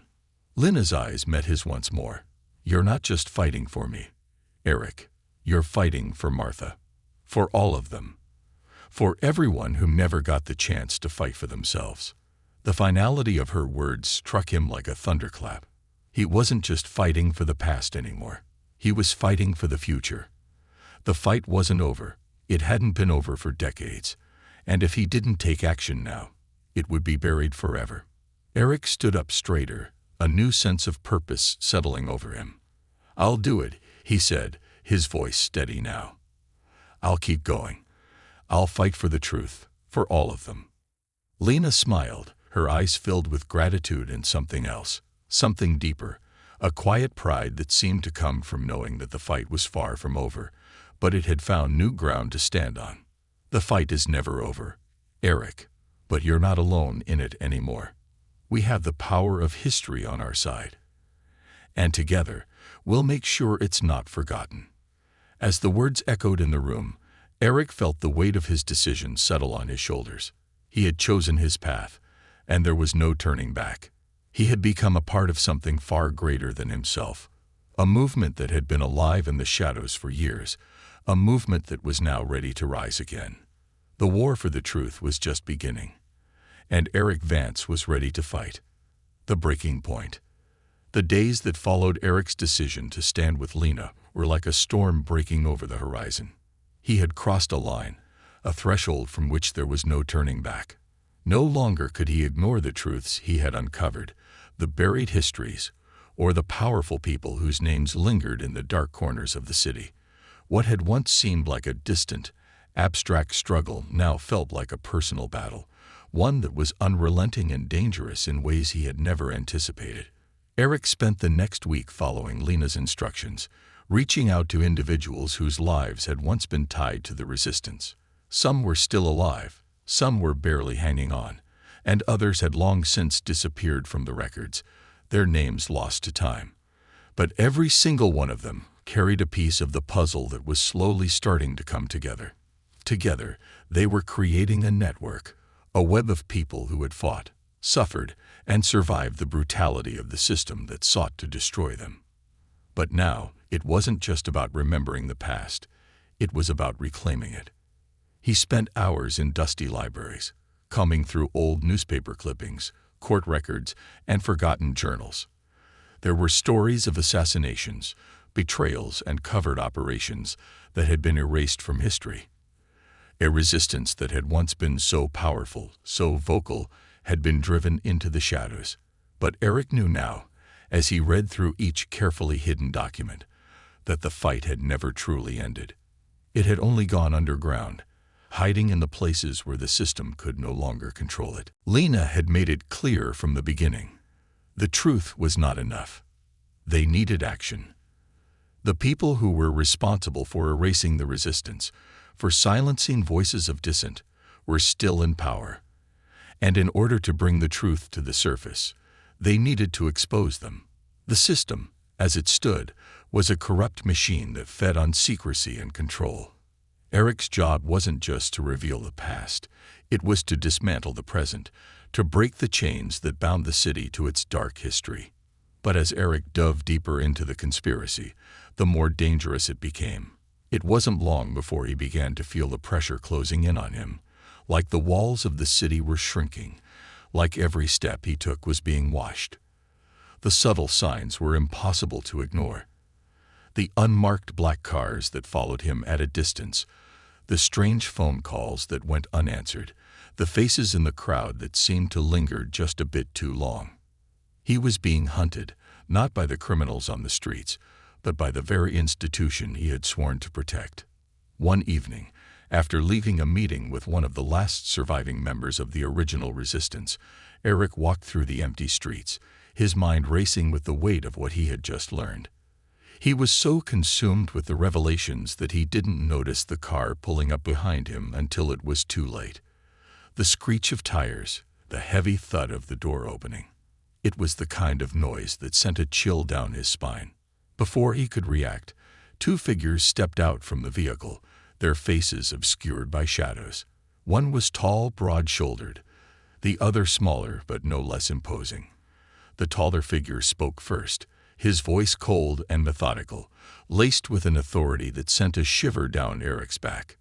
Lena's eyes met his once more. You're not just fighting for me, Eric. You're fighting for Martha. For all of them. For everyone who never got the chance to fight for themselves. The finality of her words struck him like a thunderclap. He wasn't just fighting for the past anymore. He was fighting for the future. The fight wasn't over. It hadn't been over for decades. And if he didn't take action now, it would be buried forever. Eric stood up straighter, a new sense of purpose settling over him. I'll do it, he said, his voice steady now. I'll keep going. I'll fight for the truth, for all of them. Lena smiled, her eyes filled with gratitude and something else, something deeper, a quiet pride that seemed to come from knowing that the fight was far from over, but it had found new ground to stand on. The fight is never over, Eric, but you're not alone in it anymore. We have the power of history on our side. And together, we'll make sure it's not forgotten. As the words echoed in the room, Eric felt the weight of his decision settle on his shoulders. He had chosen his path, and there was no turning back. He had become a part of something far greater than himself, a movement that had been alive in the shadows for years, a movement that was now ready to rise again. The war for the truth was just beginning, and Eric Vance was ready to fight. The breaking point. The days that followed Eric's decision to stand with Lena were like a storm breaking over the horizon. He had crossed a line, a threshold from which there was no turning back. No longer could he ignore the truths he had uncovered, the buried histories, or the powerful people whose names lingered in the dark corners of the city. What had once seemed like a distant, abstract struggle now felt like a personal battle, one that was unrelenting and dangerous in ways he had never anticipated. Eric spent the next week following Lena's instructions, reaching out to individuals whose lives had once been tied to the resistance. Some were still alive, some were barely hanging on, and others had long since disappeared from the records, their names lost to time. But every single one of them carried a piece of the puzzle that was slowly starting to come together. Together, they were creating a network, a web of people who had fought, suffered, and survived the brutality of the system that sought to destroy them. But now, it wasn't just about remembering the past, it was about reclaiming it. He spent hours in dusty libraries, combing through old newspaper clippings, court records, and forgotten journals. There were stories of assassinations, betrayals, and covert operations that had been erased from history. A resistance that had once been so powerful, so vocal, had been driven into the shadows. But Eric knew now, as he read through each carefully hidden document, that the fight had never truly ended. It had only gone underground, hiding in the places where the system could no longer control it. Lena had made it clear from the beginning. The truth was not enough. They needed action. The people who were responsible for erasing the resistance, for silencing voices of dissent, were still in power. And in order to bring the truth to the surface, they needed to expose them. The system, as it stood, was a corrupt machine that fed on secrecy and control. Eric's job wasn't just to reveal the past, it was to dismantle the present, to break the chains that bound the city to its dark history. But as Eric dove deeper into the conspiracy, the more dangerous it became. It wasn't long before he began to feel the pressure closing in on him, like the walls of the city were shrinking, like every step he took was being watched. The subtle signs were impossible to ignore. The unmarked black cars that followed him at a distance, the strange phone calls that went unanswered, the faces in the crowd that seemed to linger just a bit too long. He was being hunted, not by the criminals on the streets, but by the very institution he had sworn to protect. One evening, after leaving a meeting with one of the last surviving members of the original resistance, Eric walked through the empty streets, his mind racing with the weight of what he had just learned. He was so consumed with the revelations that he didn't notice the car pulling up behind him until it was too late. The screech of tires, the heavy thud of the door opening. It was the kind of noise that sent a chill down his spine. Before he could react, two figures stepped out from the vehicle, their faces obscured by shadows. One was tall, broad-shouldered, the other smaller but no less imposing. The taller figure spoke first, his voice cold and methodical, laced with an authority that sent a shiver down Eric's back.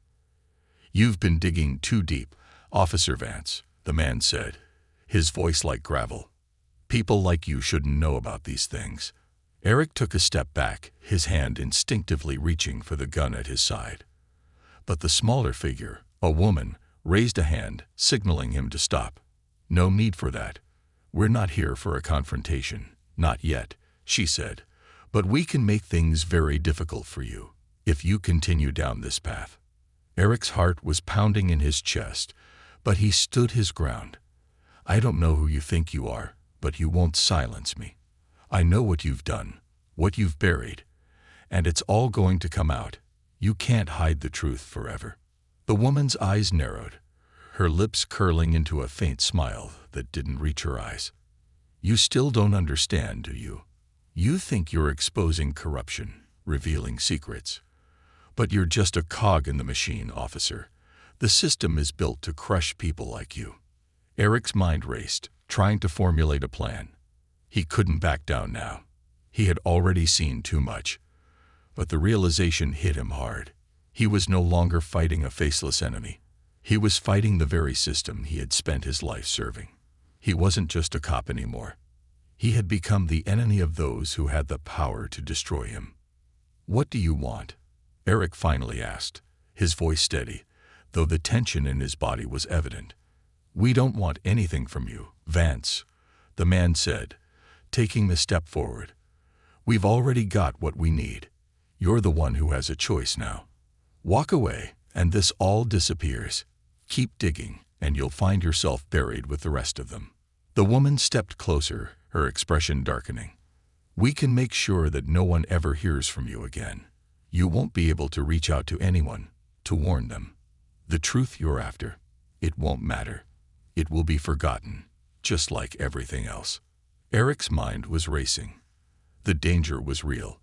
"You've been digging too deep, Officer Vance," the man said, his voice like gravel. "People like you shouldn't know about these things." Eric took a step back, his hand instinctively reaching for the gun at his side. But the smaller figure, a woman, raised a hand, signaling him to stop. "No need for that. We're not here for a confrontation. Not yet," she said. "But we can make things very difficult for you, if you continue down this path." Eric's heart was pounding in his chest, but he stood his ground. "I don't know who you think you are, but you won't silence me. I know what you've done, what you've buried, and it's all going to come out. You can't hide the truth forever." The woman's eyes narrowed, her lips curling into a faint smile that didn't reach her eyes. "You still don't understand, do you? You think you're exposing corruption, revealing secrets. But you're just a cog in the machine, officer. The system is built to crush people like you." Eric's mind raced, trying to formulate a plan. He couldn't back down now. He had already seen too much. But the realization hit him hard. He was no longer fighting a faceless enemy. He was fighting the very system he had spent his life serving. He wasn't just a cop anymore. He had become the enemy of those who had the power to destroy him. "What do you want?" Eric finally asked, his voice steady, though the tension in his body was evident. "We don't want anything from you, Vance," the man said, taking a step forward. "We've already got what we need. You're the one who has a choice now. Walk away, and this all disappears. Keep digging, and you'll find yourself buried with the rest of them." The woman stepped closer, her expression darkening. "We can make sure that no one ever hears from you again. You won't be able to reach out to anyone, to warn them. The truth you're after, it won't matter. It will be forgotten, just like everything else." Eric's mind was racing. The danger was real.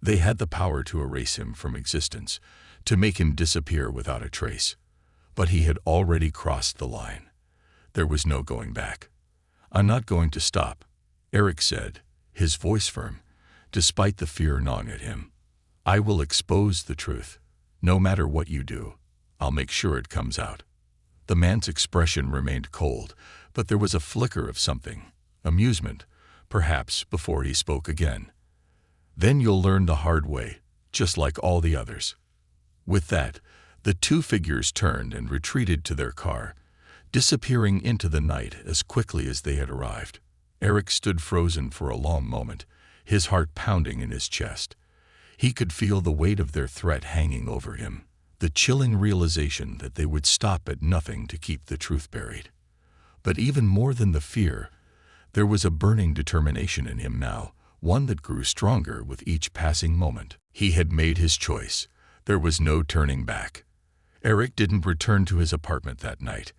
They had the power to erase him from existence, to make him disappear without a trace. But he had already crossed the line. There was no going back. "I'm not going to stop," Eric said, his voice firm, despite the fear gnawing at him. "I will expose the truth. No matter what you do, I'll make sure it comes out." The man's expression remained cold, but there was a flicker of something, amusement, perhaps, before he spoke again. "Then you'll learn the hard way, just like all the others." With that, the two figures turned and retreated to their car, disappearing into the night as quickly as they had arrived. Eric stood frozen for a long moment, his heart pounding in his chest. He could feel the weight of their threat hanging over him, the chilling realization that they would stop at nothing to keep the truth buried. But even more than the fear, there was a burning determination in him now, one that grew stronger with each passing moment. He had made his choice. There was no turning back. Eric didn't return to his apartment that night.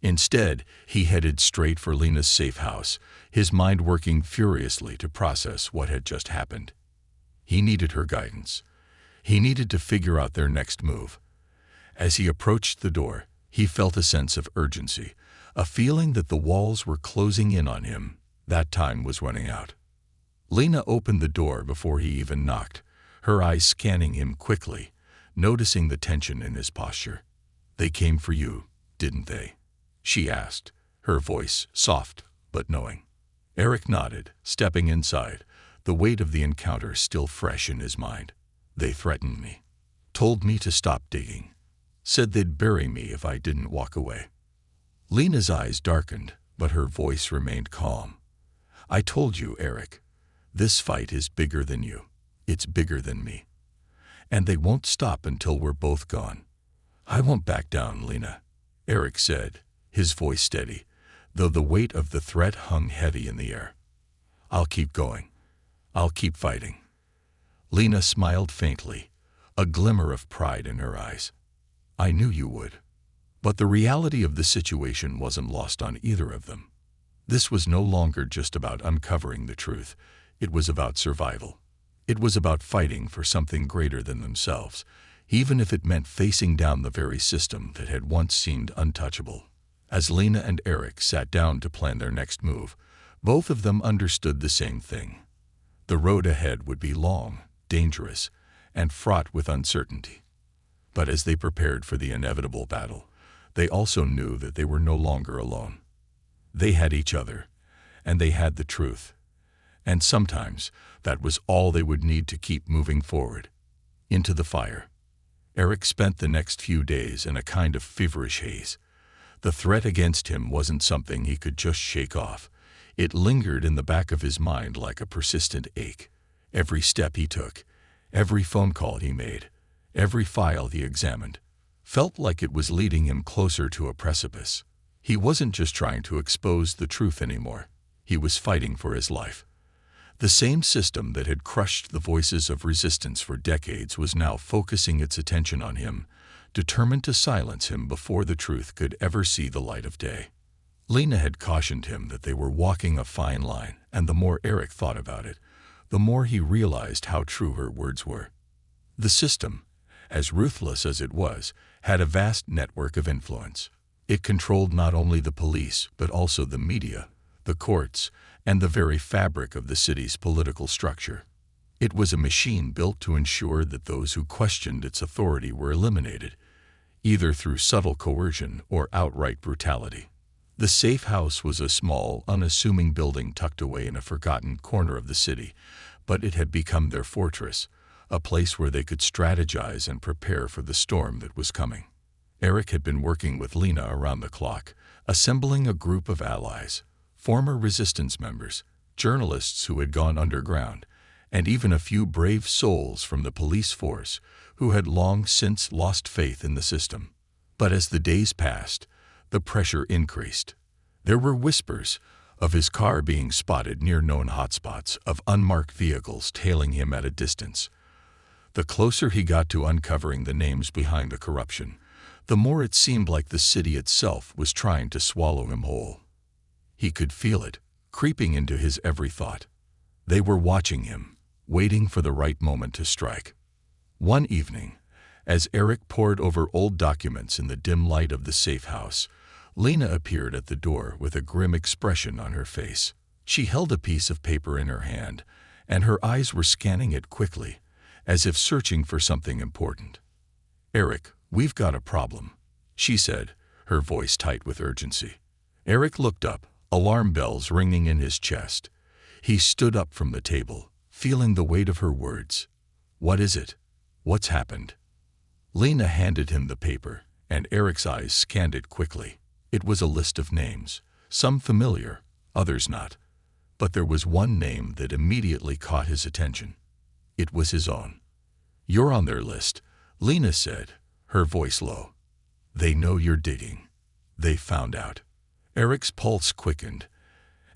Instead, he headed straight for Lena's safe house, his mind working furiously to process what had just happened. He needed her guidance. He needed to figure out their next move. As he approached the door, he felt a sense of urgency, a feeling that the walls were closing in on him. That time was running out. Lena opened the door before he even knocked, her eyes scanning him quickly, noticing the tension in his posture. "They came for you, didn't they?" she asked, her voice soft but knowing. Eric nodded, stepping inside, the weight of the encounter still fresh in his mind. "They threatened me, told me to stop digging, said they'd bury me if I didn't walk away." Lena's eyes darkened, but her voice remained calm. "I told you, Eric, this fight is bigger than you. It's bigger than me. And they won't stop until we're both gone." "I won't back down, Lena," Eric said, his voice steady, though the weight of the threat hung heavy in the air. "I'll keep going. I'll keep fighting." Lena smiled faintly, a glimmer of pride in her eyes. "I knew you would." But the reality of the situation wasn't lost on either of them. This was no longer just about uncovering the truth. It was about survival. It was about fighting for something greater than themselves, even if it meant facing down the very system that had once seemed untouchable. As Lena and Eric sat down to plan their next move, both of them understood the same thing. The road ahead would be long, dangerous, and fraught with uncertainty. But as they prepared for the inevitable battle, they also knew that they were no longer alone. They had each other, and they had the truth. And sometimes that was all they would need to keep moving forward, into the fire. Eric spent the next few days in a kind of feverish haze. The threat against him wasn't something he could just shake off. It lingered in the back of his mind like a persistent ache. Every step he took, every phone call he made, every file he examined, felt like it was leading him closer to a precipice. He wasn't just trying to expose the truth anymore. He was fighting for his life. The same system that had crushed the voices of resistance for decades was now focusing its attention on him, determined to silence him before the truth could ever see the light of day. Lena had cautioned him that they were walking a fine line, and the more Eric thought about it, the more he realized how true her words were. The system, as ruthless as it was, had a vast network of influence. It controlled not only the police, but also the media, the courts, and the very fabric of the city's political structure. It was a machine built to ensure that those who questioned its authority were eliminated, either through subtle coercion or outright brutality. The safe house was a small, unassuming building tucked away in a forgotten corner of the city, but it had become their fortress, a place where they could strategize and prepare for the storm that was coming. Eric had been working with Lena around the clock, assembling a group of allies, former resistance members, journalists who had gone underground, and even a few brave souls from the police force who had long since lost faith in the system. But as the days passed, the pressure increased. There were whispers of his car being spotted near known hotspots, of unmarked vehicles tailing him at a distance. The closer he got to uncovering the names behind the corruption, the more it seemed like the city itself was trying to swallow him whole. He could feel it, creeping into his every thought. They were watching him, waiting for the right moment to strike. One evening, as Eric pored over old documents in the dim light of the safe house, Lena appeared at the door with a grim expression on her face. She held a piece of paper in her hand, and her eyes were scanning it quickly, as if searching for something important. "Eric, we've got a problem," she said, her voice tight with urgency. Eric looked up, alarm bells ringing in his chest. He stood up from the table, feeling the weight of her words. "What is it? What's happened?" Lena handed him the paper, and Eric's eyes scanned it quickly. It was a list of names, some familiar, others not. But there was one name that immediately caught his attention. It was his own. "You're on their list," Lena said, her voice low. "They know you're digging. They found out." Eric's pulse quickened,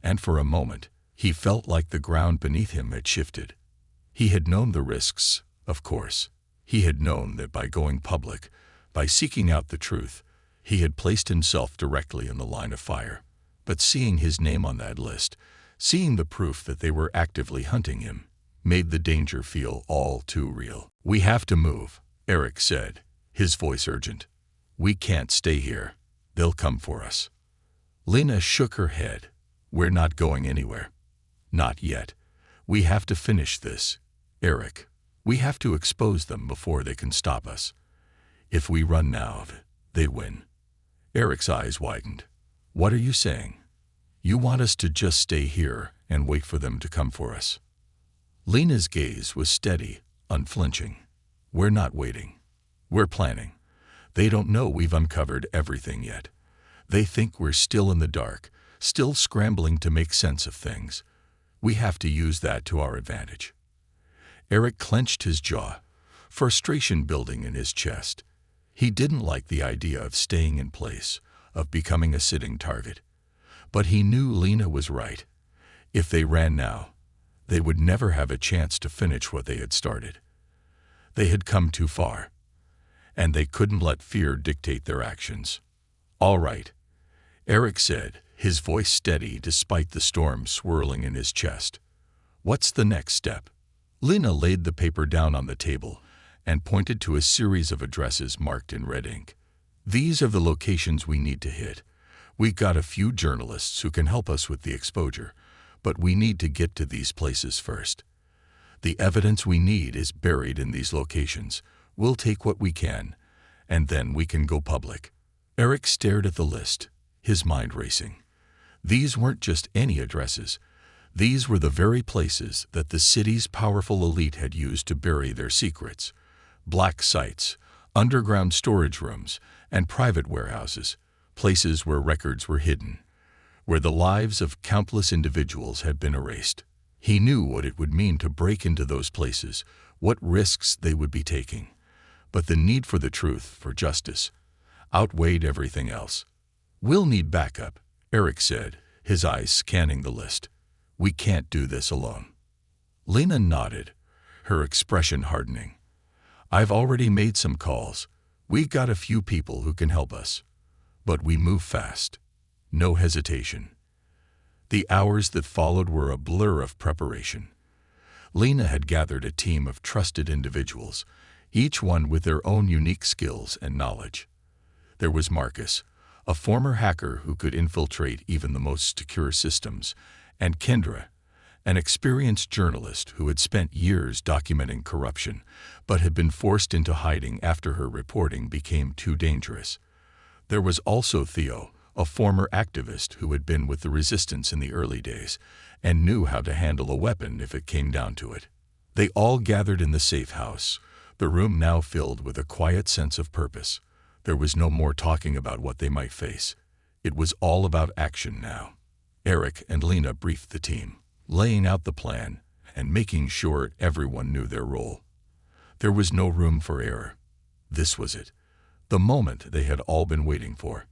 and for a moment, he felt like the ground beneath him had shifted. He had known the risks, of course. He had known that by going public, by seeking out the truth, he had placed himself directly in the line of fire. But seeing his name on that list, seeing the proof that they were actively hunting him, made the danger feel all too real. "We have to move," Eric said, his voice urgent. "We can't stay here. They'll come for us." Lena shook her head. "We're not going anywhere. Not yet. We have to finish this, Eric. We have to expose them before they can stop us. If we run now, they win." Eric's eyes widened. "What are you saying? You want us to just stay here and wait for them to come for us?" Lena's gaze was steady, unflinching. "We're not waiting. We're planning. They don't know we've uncovered everything yet. They think we're still in the dark, still scrambling to make sense of things. We have to use that to our advantage." Eric clenched his jaw, frustration building in his chest. He didn't like the idea of staying in place, of becoming a sitting target. But he knew Lena was right. If they ran now, they would never have a chance to finish what they had started. They had come too far, and they couldn't let fear dictate their actions. "All right," Eric said, his voice steady despite the storm swirling in his chest. "What's the next step?" Lena laid the paper down on the table and pointed to a series of addresses marked in red ink. "These are the locations we need to hit. We've got a few journalists who can help us with the exposure, but we need to get to these places first. The evidence we need is buried in these locations. We'll take what we can, and then we can go public." Eric stared at the list, his mind racing. These weren't just any addresses. These were the very places that the city's powerful elite had used to bury their secrets. Black sites, underground storage rooms, and private warehouses, places where records were hidden, where the lives of countless individuals had been erased. He knew what it would mean to break into those places, what risks they would be taking. But the need for the truth, for justice, outweighed everything else. "We'll need backup," Eric said, his eyes scanning the list. "We can't do this alone." Lena nodded, her expression hardening. "I've already made some calls. We've got a few people who can help us. But we move fast. No hesitation." The hours that followed were a blur of preparation. Lena had gathered a team of trusted individuals, each one with their own unique skills and knowledge. There was Marcus, a former hacker who could infiltrate even the most secure systems, and Kendra, an experienced journalist who had spent years documenting corruption, but had been forced into hiding after her reporting became too dangerous. There was also Theo, a former activist who had been with the resistance in the early days and knew how to handle a weapon if it came down to it. They all gathered in the safe house, the room now filled with a quiet sense of purpose. There was no more talking about what they might face. It was all about action now. Eric and Lena briefed the team, laying out the plan and making sure everyone knew their role. There was no room for error. This was it, the moment they had all been waiting for.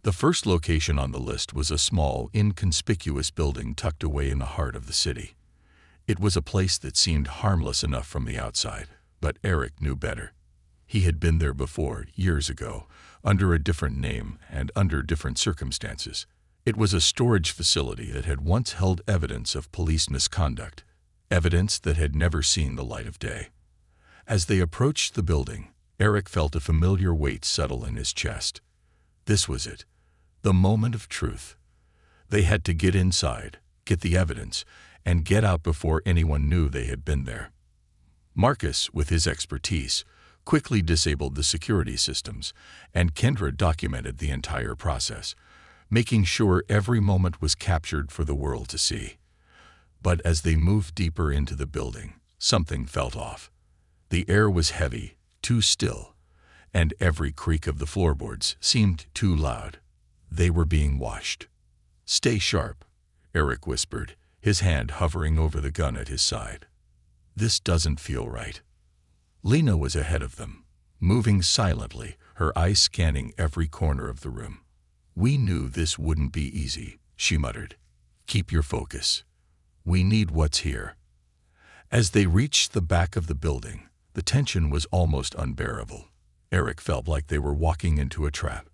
The first location on the list was a small, inconspicuous building tucked away in the heart of the city. It was a place that seemed harmless enough from the outside, but Eric knew better. He had been there before, years ago, under a different name and under different circumstances. It was a storage facility that had once held evidence of police misconduct, evidence that had never seen the light of day. As they approached the building, Eric felt a familiar weight settle in his chest. This was it, the moment of truth. They had to get inside, get the evidence, and get out before anyone knew they had been there. Marcus, with his expertise, quickly disabled the security systems, and Kendra documented the entire process, making sure every moment was captured for the world to see. But as they moved deeper into the building, something felt off. The air was heavy, too still, and every creak of the floorboards seemed too loud. They were being watched. "Stay sharp," Eric whispered, his hand hovering over the gun at his side. "This doesn't feel right." Lena was ahead of them, moving silently, her eyes scanning every corner of the room. "We knew this wouldn't be easy," she muttered. "Keep your focus. We need what's here." As they reached the back of the building, the tension was almost unbearable. Eric felt like they were walking into a trap.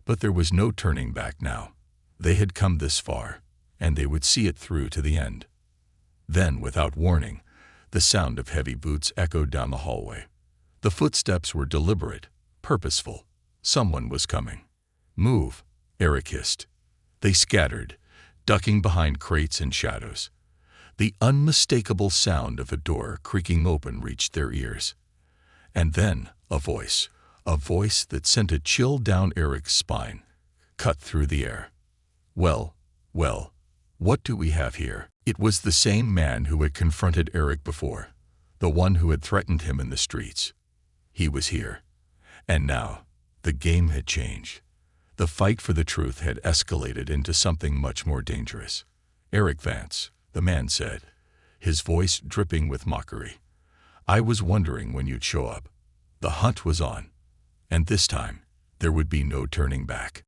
But there was no turning back now. They had come this far, and they would see it through to the end. Then, without warning, the sound of heavy boots echoed down the hallway. The footsteps were deliberate, purposeful. Someone was coming. "Move," Eric hissed. They scattered, ducking behind crates and shadows. The unmistakable sound of a door creaking open reached their ears. And then a voice that sent a chill down Eric's spine, cut through the air. Well, what do we have here?" It was the same man who had confronted Eric before, the one who had threatened him in the streets. He was here. And now, the game had changed. The fight for the truth had escalated into something much more dangerous. "Eric Vance," the man said, his voice dripping with mockery. "I was wondering when you'd show up. The hunt was on, and this time there would be no turning back."